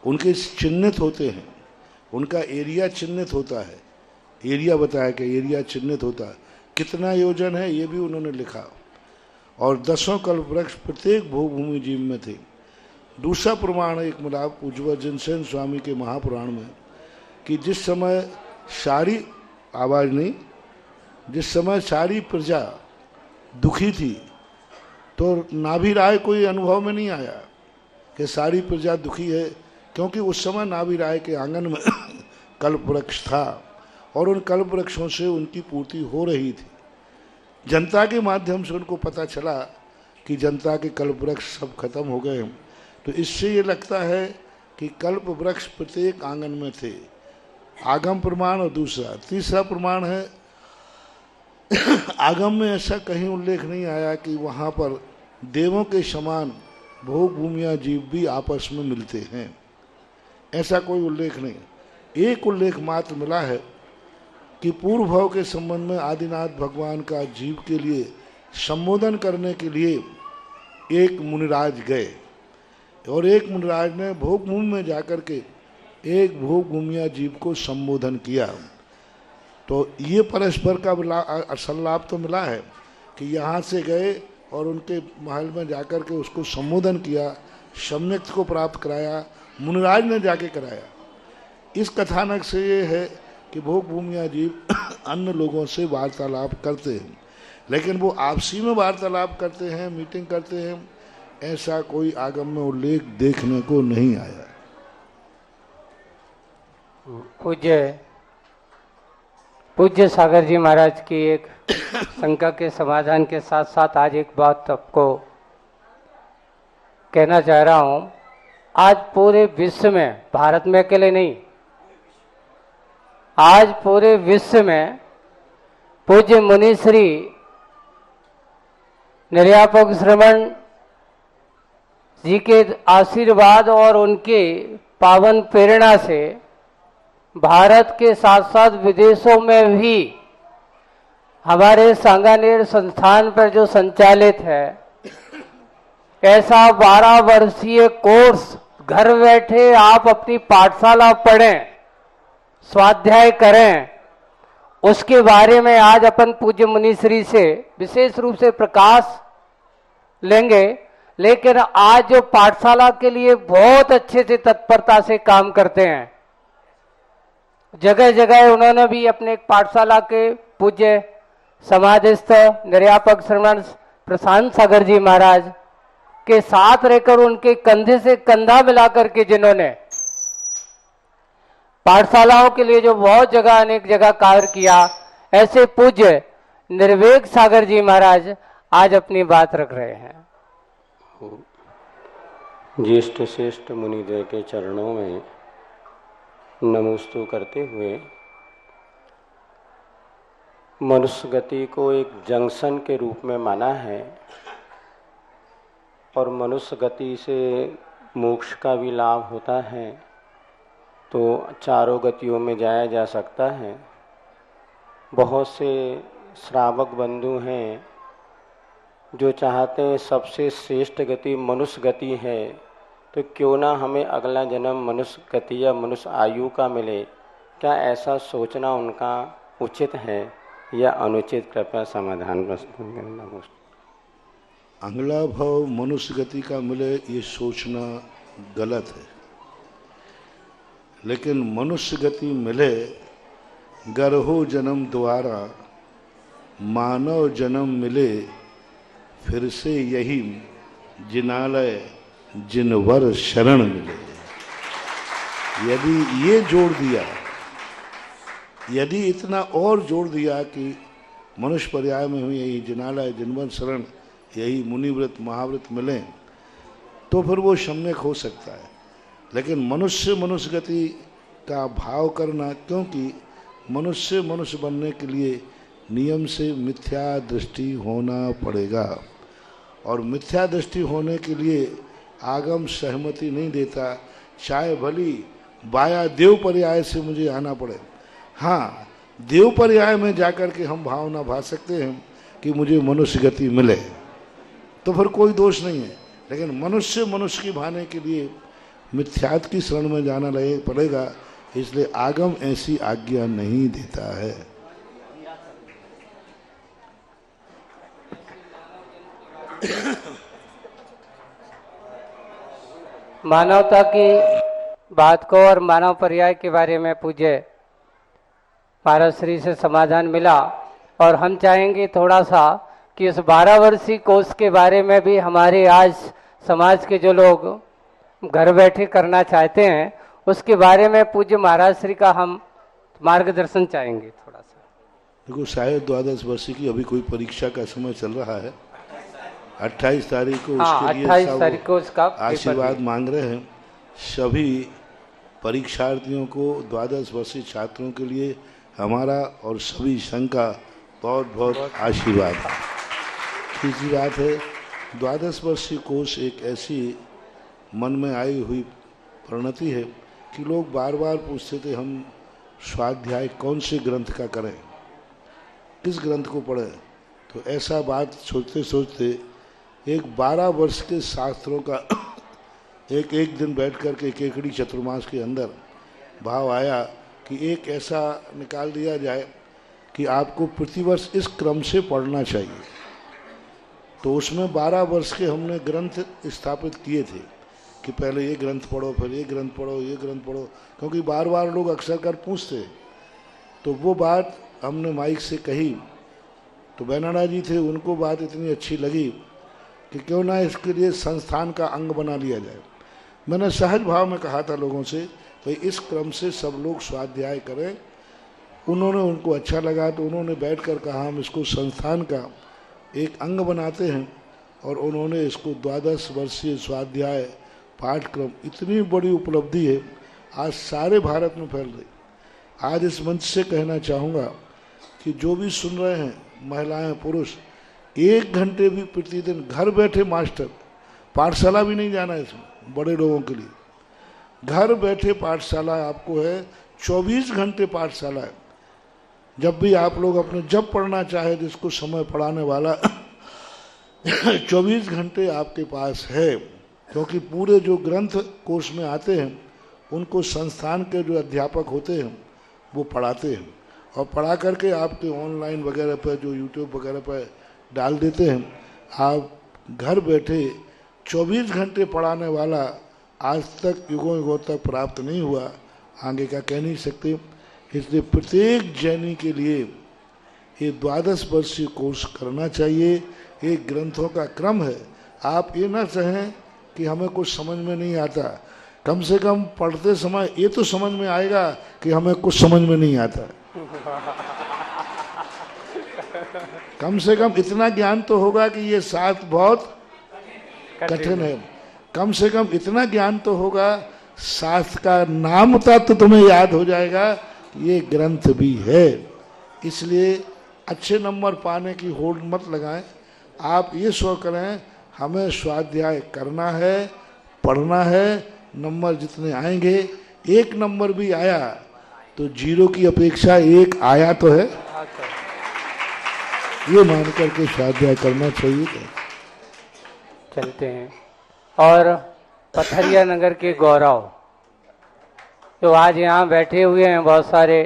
उनके चिन्हित होते हैं, उनका एरिया चिन्हित होता है। एरिया बताया कि एरिया चिन्हित होता है, कितना योजन है ये भी उन्होंने लिखा। और 10 कल्पवृक्ष प्रत्येक भूमि जीव में थे। दूसरा प्रमाण एक मिला पूज्यवर जिनसेन स्वामी के महापुराण में कि जिस समय सारी आवाज़ नहीं, जिस समय सारी प्रजा दुखी थी तो नाभि राय कोई अनुभव में नहीं आया कि सारी प्रजा दुखी है, क्योंकि उस समय नाभि राय के आंगन में कल्पवृक्ष था और उन कल्पवृक्षों से उनकी पूर्ति हो रही थी। जनता के माध्यम से उनको पता चला कि जनता के कल्पवृक्ष सब खत्म हो गए। तो इससे ये लगता है कि कल्पवृक्ष प्रत्येक आंगन में थे। आगम प्रमाण और तीसरा प्रमाण है आगम में ऐसा कहीं उल्लेख नहीं आया कि वहाँ पर देवों के समान भोग भूमिया जीव भी आपस में मिलते हैं, ऐसा कोई उल्लेख नहीं। एक उल्लेख मात्र मिला है कि पूर्व भाव के संबंध में आदिनाथ भगवान का जीव के लिए संबोधन करने के लिए एक मुनिराज गए और एक मुनिराज ने भोग भूमि में जाकर के एक भोग भूमिया जीव को संबोधन किया। तो ये परस्पर का असल लाभ तो मिला है कि यहाँ से गए और उनके महल में जाकर के उसको संबोधन किया, सम्यक को प्राप्त कराया, मुनिराज ने जाके कराया। इस कथानक से ये है कि भोग भूमिया जीव अन्य लोगों से वार्तालाप करते हैं, लेकिन वो आपसी में वार्तालाप करते हैं, मीटिंग करते हैं, ऐसा कोई आगम में उल्लेख देखने को नहीं आया। पूज्य सागर जी महाराज की एक शंका के समाधान के साथ साथ आज एक बात आपको कहना चाह रहा हूं। आज पूरे विश्व में, भारत में अकेले नहीं, आज पूरे विश्व में पूज्य मुनि श्री निर्यापक श्रवण जी के आशीर्वाद और उनके पावन प्रेरणा से भारत के साथ साथ विदेशों में भी हमारे सांगानेर संस्थान पर जो संचालित है ऐसा 12 वर्षीय कोर्स घर बैठे आप अपनी पाठशाला पढ़ें, स्वाध्याय करें, उसके बारे में आज अपन पूज्य मुनि श्री से विशेष रूप से प्रकाश लेंगे, लेकिन आज जो पाठशाला के लिए बहुत अच्छे से तत्परता से काम करते हैं, जगह जगह उन्होंने भी अपने एक पाठशाला के पूज्य समाधिस्थ निर्यापक श्रवण प्रशांत सागर जी महाराज के साथ रहकर उनके कंधे से कंधा मिलाकर के जिन्होंने पाठशालाओं के लिए जो बहुत जगह अनेक जगह कार्य किया, ऐसे पूज्य निर्वेक सागर जी महाराज आज अपनी बात रख रहे हैं। ज्येष्ठ श्रेष्ठ मुनिदेव के चरणों में नमोस्तु करते हुए मनुष्य गति को एक जंक्शन के रूप में माना है और मनुष्य गति से मोक्ष का भी लाभ होता है, तो चारों गतियों में जाया जा सकता है। बहुत से श्रावक बंधु हैं जो चाहते हैं सबसे श्रेष्ठ गति मनुष्य गति है, तो क्यों ना हमें अगला जन्म मनुष्य गति या मनुष्य आयु का मिले। क्या ऐसा सोचना उनका उचित है या अनुचित? कृपया समाधान प्रस्तुत करना। अगला भाव मनुष्य गति का मिले ये सोचना गलत है, लेकिन मनुष्य गति मिले गरहो जन्म द्वारा मानव जन्म मिले, फिर से यही जिनालय जिनवर शरण मिले। यदि ये जोड़ दिया, यदि इतना और जोड़ दिया कि मनुष्य पर्याय में हुई यही जिनालय जिनवर शरण, यही मुनिव्रत महाव्रत मिले, तो फिर वो सम्यक हो सकता है। लेकिन मनुष्य गति का भाव करना, क्योंकि मनुष्य बनने के लिए नियम से मिथ्या दृष्टि होना पड़ेगा, और मिथ्या दृष्टि होने के लिए आगम सहमति नहीं देता, चाहे भली बाया देव पर्याय से मुझे आना पड़े। हाँ, देव पर्याय में जाकर के हम भावना भा सकते हैं कि मुझे मनुष्य गति मिले, तो फिर कोई दोष नहीं है। लेकिन मनुष्य की भाने के लिए मिथ्यात की शरण में जाना पड़ेगा, इसलिए आगम ऐसी आज्ञा नहीं देता है। मानवता की बात को और मानव पर्याय के बारे में पूज्य महाराज श्री से समाधान मिला, और हम चाहेंगे थोड़ा सा कि इस 12 वर्षीय कोर्स के बारे में भी हमारे आज समाज के जो लोग घर बैठे करना चाहते हैं, उसके बारे में पूज्य महाराज श्री का हम मार्गदर्शन चाहेंगे थोड़ा सा। देखो, शायद 12 वर्षीय की अभी कोई परीक्षा का समय चल रहा है, 28 तारीख को उसके लिए 28 तारीख को उसका आशीर्वाद मांग रहे हैं। सभी परीक्षार्थियों को, 12 वर्षीय छात्रों के लिए हमारा और सभी संघ का बहुत बहुत आशीर्वाद। तीसरी बात है, 12 वर्षीय कोर्स एक ऐसी मन में आई हुई परिणति है कि लोग बार बार पूछते थे हम स्वाध्याय कौन से ग्रंथ का करें, किस ग्रंथ को पढ़ें। तो ऐसा बात सोचते सोचते एक 12 वर्ष के शास्त्रों का एक दिन बैठ कर के केकड़ी चतुर्मास के अंदर भाव आया कि एक ऐसा निकाल दिया जाए कि आपको प्रतिवर्ष इस क्रम से पढ़ना चाहिए। तो उसमें 12 वर्ष के हमने ग्रंथ स्थापित किए थे कि पहले ये ग्रंथ पढ़ो, फिर ये ग्रंथ पढ़ो, ये ग्रंथ पढ़ो, क्योंकि बार बार लोग अक्सर कर पूछते। तो वो बात हमने माइक से कही, तो बैनाडा जी थे, उनको बात इतनी अच्छी लगी कि क्यों ना इसके लिए संस्थान का अंग बना लिया जाए। मैंने सहज भाव में कहा था लोगों से, भाई इस क्रम से सब लोग स्वाध्याय करें। उन्होंने, उनको अच्छा लगा, तो उन्होंने बैठकर कहा हम इसको संस्थान का एक अंग बनाते हैं, और उन्होंने इसको 12 वर्षीय स्वाध्याय पाठक्रम, इतनी बड़ी उपलब्धि है, आज सारे भारत में फैल रही। आज इस मंच से कहना चाहूँगा कि जो भी सुन रहे हैं, महिलाएं पुरुष, 1 घंटे भी प्रतिदिन घर बैठे मास्टर, पाठशाला भी नहीं जाना है इसमें, बड़े लोगों के लिए घर बैठे पाठशाला आपको है, 24 घंटे पाठशाला है। जब भी आप लोग अपने जब पढ़ना चाहे, जिसको समय पढ़ाने वाला 24 घंटे आपके पास है, क्योंकि पूरे जो ग्रंथ कोर्स में आते हैं उनको संस्थान के जो अध्यापक होते हैं वो पढ़ाते हैं, और पढ़ा करके आपके ऑनलाइन वगैरह पर, जो यूट्यूब वगैरह पर डाल देते हैं। आप घर बैठे 24 घंटे पढ़ाने वाला आज तक युगों युगों तक प्राप्त नहीं हुआ, आगे का कह नहीं सकते। इसलिए प्रत्येक जैनी के लिए ये 12 वर्षीय कोर्स करना चाहिए। एक ग्रंथों का क्रम है। आप ये ना चाहें कि हमें कुछ समझ में नहीं आता, कम से कम पढ़ते समय ये तो समझ में आएगा कि हमें कुछ समझ में नहीं आता। कम से कम इतना ज्ञान तो होगा कि ये शास्त्र बहुत कठिन है। कम से कम इतना ज्ञान तो होगा, शास्त्र का नाम तक तो तुम्हें याद हो जाएगा, ये ग्रंथ भी है। इसलिए अच्छे नंबर पाने की होड़ मत लगाएं। आप ये सोच करें हमें स्वाध्याय करना है, पढ़ना है, नंबर जितने आएंगे, 1 नंबर भी आया तो 0 की अपेक्षा 1 आया तो है, ये मान करके स्वाध्याय करना चाहिए। चलते हैं। और पथरिया नगर के गौरव जो आज यहाँ बैठे हुए हैं, बहुत सारे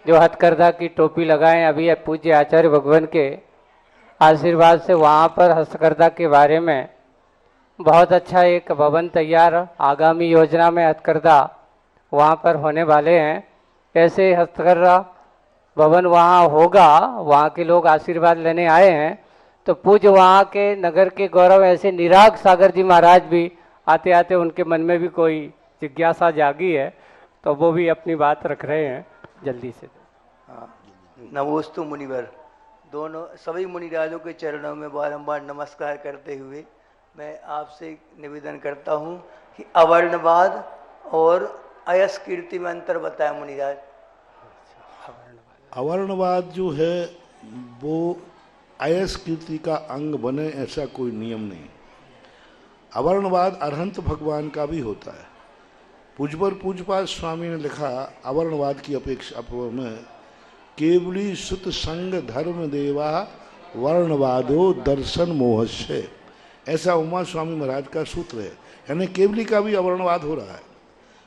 जो हथकरघा की टोपी लगाए, अभी पूज्य आचार्य भगवान के आशीर्वाद से वहाँ पर हस्तकरघा के बारे में बहुत अच्छा एक भवन तैयार आगामी योजना में हथकरघा वहाँ पर होने वाले हैं। ऐसे हस्तकरघा भवन वहाँ होगा, वहाँ के लोग आशीर्वाद लेने आए हैं। तो पूज्य वहाँ के नगर के गौरव ऐसे निराग सागर जी महाराज भी आते आते उनके मन में भी कोई जिज्ञासा जागी है, तो वो भी अपनी बात रख रहे हैं जल्दी से। नमोस्तु मुनिवर, दोनों सभी मुनिराजों के चरणों में बारंबार नमस्कार करते हुए मैं आपसे निवेदन करता हूँ कि अवर्णवाद और अयस कीर्ति में अंतर बताया मुनिराज। अवर्णवाद जो है वो अयस कीर्ति का अंग बने ऐसा कोई नियम नहीं। अवर्णवाद अरहंत भगवान का भी होता है। पूजपर पूजपाल स्वामी ने लिखा अवर्णवाद की अपेक्षा में केवली सुत संग धर्म देवा वर्णवादो दर्शन मोहस्य, ऐसा उमा स्वामी महाराज का सूत्र है। यानी केवली का भी अवर्णवाद हो रहा है,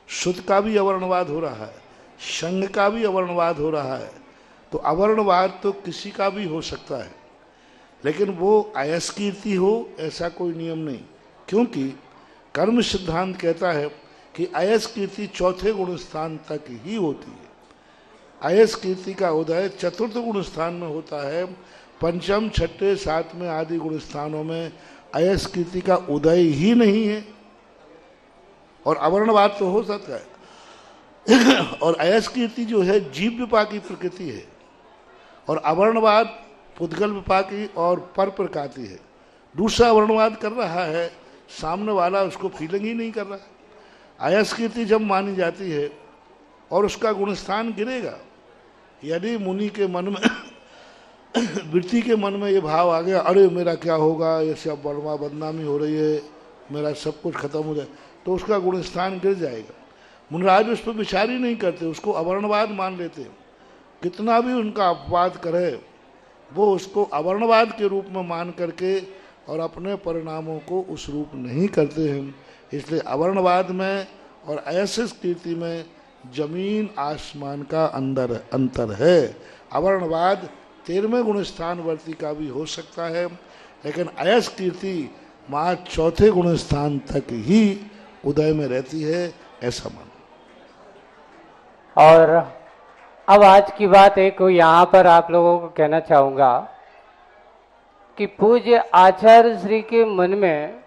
सुत का भी अवर्णवाद हो रहा है, संग का भी अवर्णवाद हो रहा है। तो अवर्णवाद तो किसी का भी हो सकता है, लेकिन वो अयस कीर्ति हो ऐसा कोई नियम नहीं। क्योंकि कर्म सिद्धांत कहता है कि अयस कीर्ति 4थे गुण स्थान तक ही होती है। अयस कीर्ति का उदय 4th गुण स्थान में होता है। 5म, 6ठे, 7वें आदि गुण स्थानों में अयस कीर्ति का उदय ही नहीं है। और अवर्णवाद तो हो सकता है। और अयस कीर्ति जो है जीव विपाकी प्रकृति है, और अवर्णवाद पुद्गल विपाकी और पर प्रकाती है। दूसरा अवर्णवाद कर रहा है, सामने वाला उसको फीलिंग ही नहीं कर रहा। अयस कीर्ति जब मानी जाती है और उसका गुणस्थान गिरेगा, यदि मुनि के मन में वृत्ति के मन में ये भाव आ गया, अरे मेरा क्या होगा, ये सब बर्मा बदनामी हो रही है, मेरा सब कुछ खत्म हो जाए, तो उसका गुणस्थान गिर जाएगा। मुनिराज उस पर विचार ही नहीं करते, उसको अवर्णवाद मान लेते हैं। कितना भी उनका अपवाद करे, वो उसको अवर्णवाद के रूप में मान करके और अपने परिणामों को उस रूप नहीं करते हैं। इसलिए अवर्णवाद में और अयस कीर्ति में जमीन आसमान का अंतर है। अवर्णवाद 13वें गुणस्थानवर्ती का भी हो सकता है, लेकिन अयस कीर्ति माँ 4थे गुणस्थान तक ही उदय में रहती है, ऐसा मान। और अब आज की बात एक यहाँ पर आप लोगों को कहना चाहूँगा कि पूज्य आचार्य श्री के मन में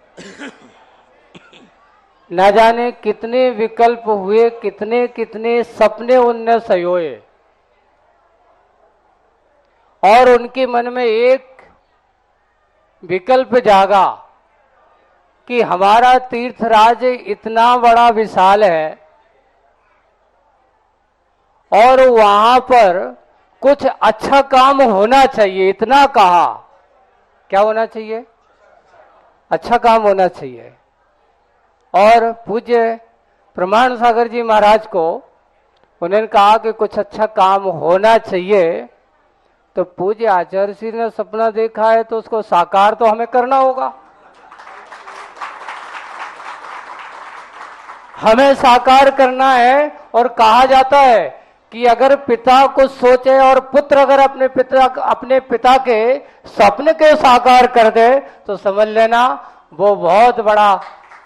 न जाने कितने विकल्प हुए, कितने कितने सपने उनने सयोए, और उनके मन में एक विकल्प जागा कि हमारा तीर्थराज इतना बड़ा विशाल है और वहां पर कुछ अच्छा काम होना चाहिए। इतना कहा, क्या होना चाहिए? अच्छा काम होना चाहिए। और पूज्य प्रमाण सागर जी महाराज को उन्होंने कहा कि कुछ अच्छा काम होना चाहिए, तो पूज्य आचार्य श्री ने सपना देखा है तो उसको साकार तो हमें करना होगा। हमें साकार करना है। और कहा जाता है कि अगर पिता कुछ सोचे और पुत्र अगर अपने पिता के सपने को साकार कर दे तो समझ लेना वो बहुत बड़ा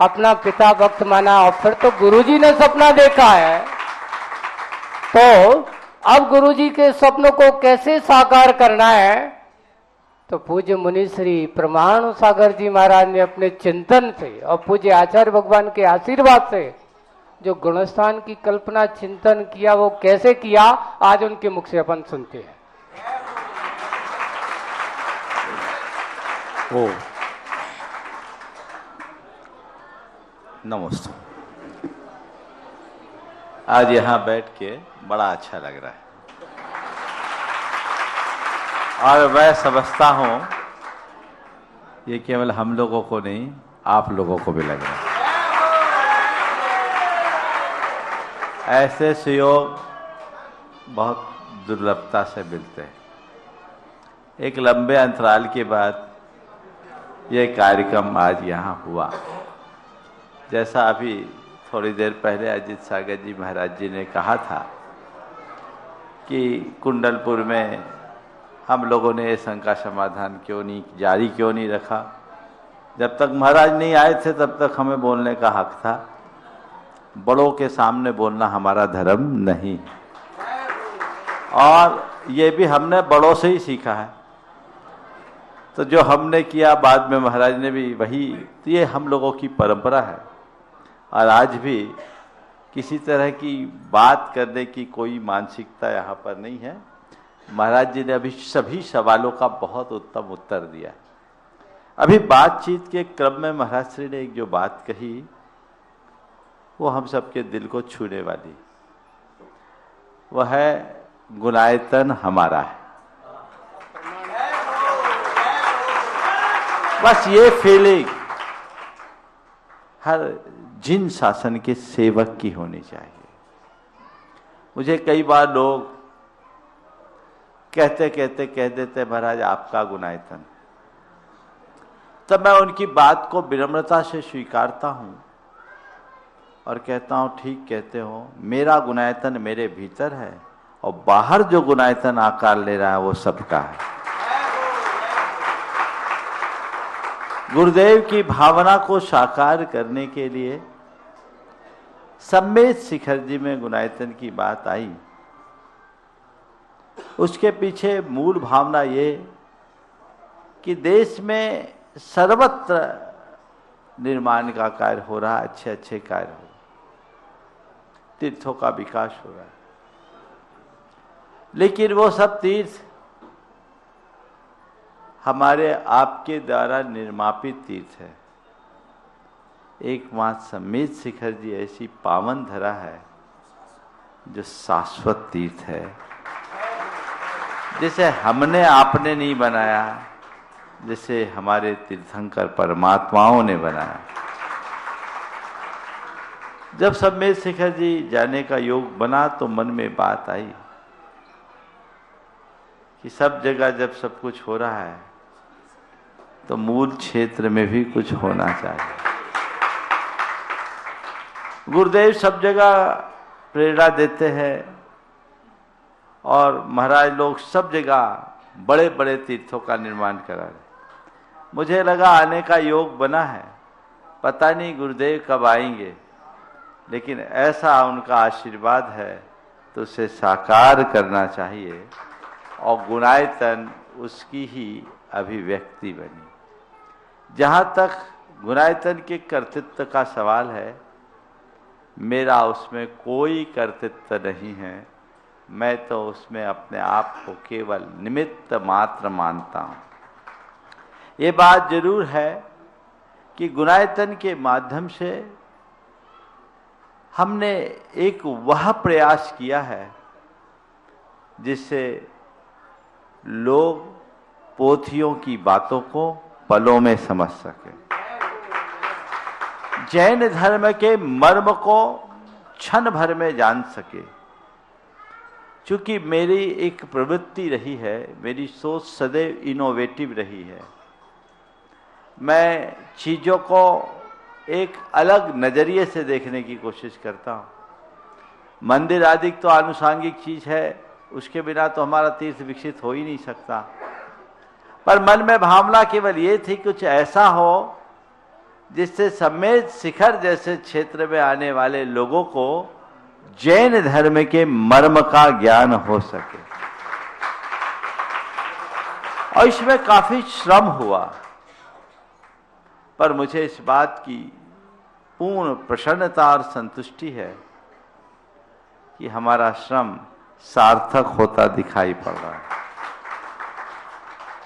अपना पिता भक्त माना, और फिर तो गुरुजी ने सपना देखा है, तो अब गुरुजी के स्वप्न को कैसे साकार करना है, तो पूज्य मुनि श्री प्रमाण सागर जी महाराज ने अपने चिंतन से और पूज्य आचार्य भगवान के आशीर्वाद से जो गुणस्थान की कल्पना चिंतन किया, वो कैसे किया आज उनके मुख से अपन सुनते हैं। ओ नमस्ते। आज यहाँ बैठ के बड़ा अच्छा लग रहा है, और मैं समझता हूँ ये केवल हम लोगों को नहीं, आप लोगों को भी लग रहा है। ऐसे सहयोग बहुत दुर्लभता से मिलते हैं। एक लंबे अंतराल के बाद ये कार्यक्रम आज यहाँ हुआ। जैसा अभी थोड़ी देर पहले अजीत सागर जी महाराज जी ने कहा था कि कुंडलपुर में हम लोगों ने ये शंका समाधान क्यों नहीं जारी क्यों नहीं रखा। जब तक महाराज नहीं आए थे तब तक हमें बोलने का हक था। बड़ों के सामने बोलना हमारा धर्म नहीं, और ये भी हमने बड़ों से ही सीखा है। तो जो हमने किया बाद में महाराज ने भी वही, तो ये हम लोगों की परंपरा है। और आज भी किसी तरह की बात करने की कोई मानसिकता यहाँ पर नहीं है। महाराज जी ने अभी सभी सवालों का बहुत उत्तम उत्तर दिया। अभी बातचीत के क्रम में महाराज श्री ने एक जो बात कही वो हम सबके दिल को छूने वाली, वह है गुणायतन हमारा है। बस ये फीलिंग हर जिन शासन के सेवक की होनी चाहिए। मुझे कई बार लोग कहते कहते कह देते महाराज आपका गुणायतन, तब मैं उनकी बात को विनम्रता से स्वीकारता हूं और कहता हूं ठीक कहते हो, मेरा गुणायतन मेरे भीतर है और बाहर जो गुणायतन आकार ले रहा है वो सबका है। गुरुदेव की भावना को साकार करने के लिए सम्मेद शिखर जी में गुणायतन की बात आई। उसके पीछे मूल भावना ये कि देश में सर्वत्र निर्माण का कार्य हो रहा है, अच्छे अच्छे कार्य हो रहे, तीर्थों का विकास हो रहा है, लेकिन वो सब तीर्थ हमारे आपके द्वारा निर्मापित तीर्थ है। एकमात्र सम्मेद शिखर जी ऐसी पावन धरा है जो शाश्वत तीर्थ है, जिसे हमने आपने नहीं बनाया, जिसे हमारे तीर्थंकर परमात्माओं ने बनाया। जब सम्मेद शिखर जी जाने का योग बना तो मन में बात आई कि सब जगह जब सब कुछ हो रहा है तो मूल क्षेत्र में भी कुछ होना चाहिए। गुरुदेव सब जगह प्रेरणा देते हैं और महाराज लोग सब जगह बड़े बड़े तीर्थों का निर्माण करा रहे। मुझे लगा आने का योग बना है, पता नहीं गुरुदेव कब आएंगे, लेकिन ऐसा उनका आशीर्वाद है तो उसे साकार करना चाहिए और गुणायतन उसकी ही अभिव्यक्ति बनी। जहाँ तक गुणायतन के कर्तृत्व का सवाल है, मेरा उसमें कोई कर्तृत्व नहीं है। मैं तो उसमें अपने आप को केवल निमित्त मात्र मानता हूँ। ये बात जरूर है कि गुणायतन के माध्यम से हमने एक वह प्रयास किया है जिससे लोग पोथियों की बातों को पलों में समझ सके, जैन धर्म के मर्म को क्षण भर में जान सके। चूंकि मेरी एक प्रवृत्ति रही है, मेरी सोच सदैव इनोवेटिव रही है, मैं चीजों को एक अलग नजरिए से देखने की कोशिश करता हूँ। मंदिर आदि तो आनुषांगिक चीज है, उसके बिना तो हमारा तीर्थ विकसित हो ही नहीं सकता। पर मन में भावना केवल ये थी कुछ ऐसा हो जिससे समेत शिखर जैसे क्षेत्र में आने वाले लोगों को जैन धर्म के मर्म का ज्ञान हो सके। और इसमें काफी श्रम हुआ, पर मुझे इस बात की पूर्ण प्रसन्नता और संतुष्टि है कि हमारा श्रम सार्थक होता दिखाई पड़ रहा है।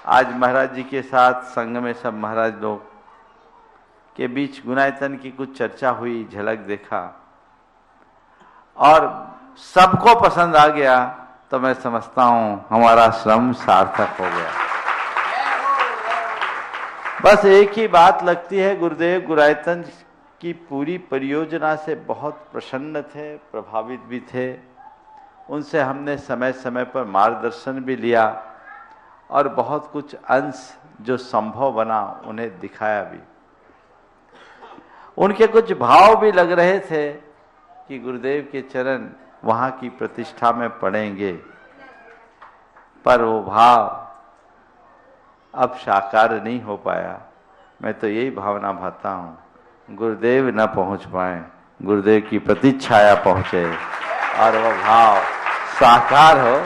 आज महाराज जी के साथ संघ में सब महाराज लोग के बीच गुणायतन की कुछ चर्चा हुई, झलक देखा और सबको पसंद आ गया, तो मैं समझता हूं हमारा श्रम सार्थक हो गया। बस एक ही बात लगती है, गुरुदेव गुणायतन की पूरी परियोजना से बहुत प्रसन्न थे, प्रभावित भी थे। उनसे हमने समय समय पर मार्गदर्शन भी लिया और बहुत कुछ अंश जो संभव बना उन्हें दिखाया भी। उनके कुछ भाव भी लग रहे थे कि गुरुदेव के चरण वहां की प्रतिष्ठा में पड़ेंगे, पर वो भाव अब साकार नहीं हो पाया। मैं तो यही भावना भाता हूँ, गुरुदेव न पहुंच पाए, गुरुदेव की प्रतीक्षाया पहुंचे और वो भाव साकार हो,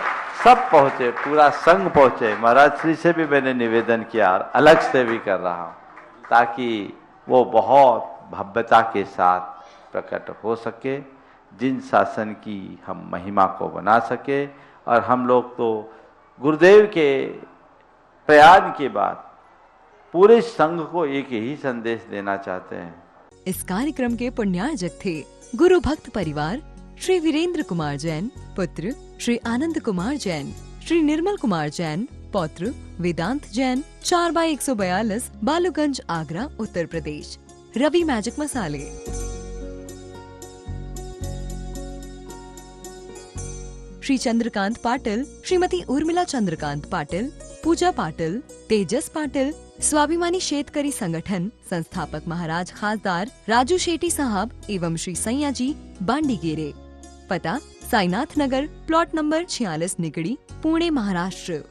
सब पहुंचे, पूरा संघ पहुंचे। महाराज श्री से भी मैंने निवेदन किया, अलग से भी कर रहा हूँ, ताकि वो बहुत भव्यता के साथ प्रकट हो सके, जिन शासन की हम महिमा को बना सके। और हम लोग तो गुरुदेव के प्रयाण के बाद पूरे संघ को एक ही संदेश देना चाहते हैं। इस कार्यक्रम के पुण्यार्जक थे गुरु भक्त परिवार श्री वीरेंद्र कुमार जैन, पुत्र श्री आनंद कुमार जैन, श्री निर्मल कुमार जैन, पौत्र वेदांत जैन, 4/142 बालूगंज, आगरा, उत्तर प्रदेश। रवि मैजिक मसाले। श्री चंद्रकांत पाटिल, श्रीमती उर्मिला चंद्रकांत पाटिल, पूजा पाटिल, तेजस पाटिल, स्वाभिमानी शेतकरी संगठन संस्थापक महाराज खासदार राजू शेट्टी साहब एवं श्री सैयाजी बांडीगेरे। पता साईनाथ नगर, प्लॉट नंबर 46, निगड़ी, पुणे, महाराष्ट्र।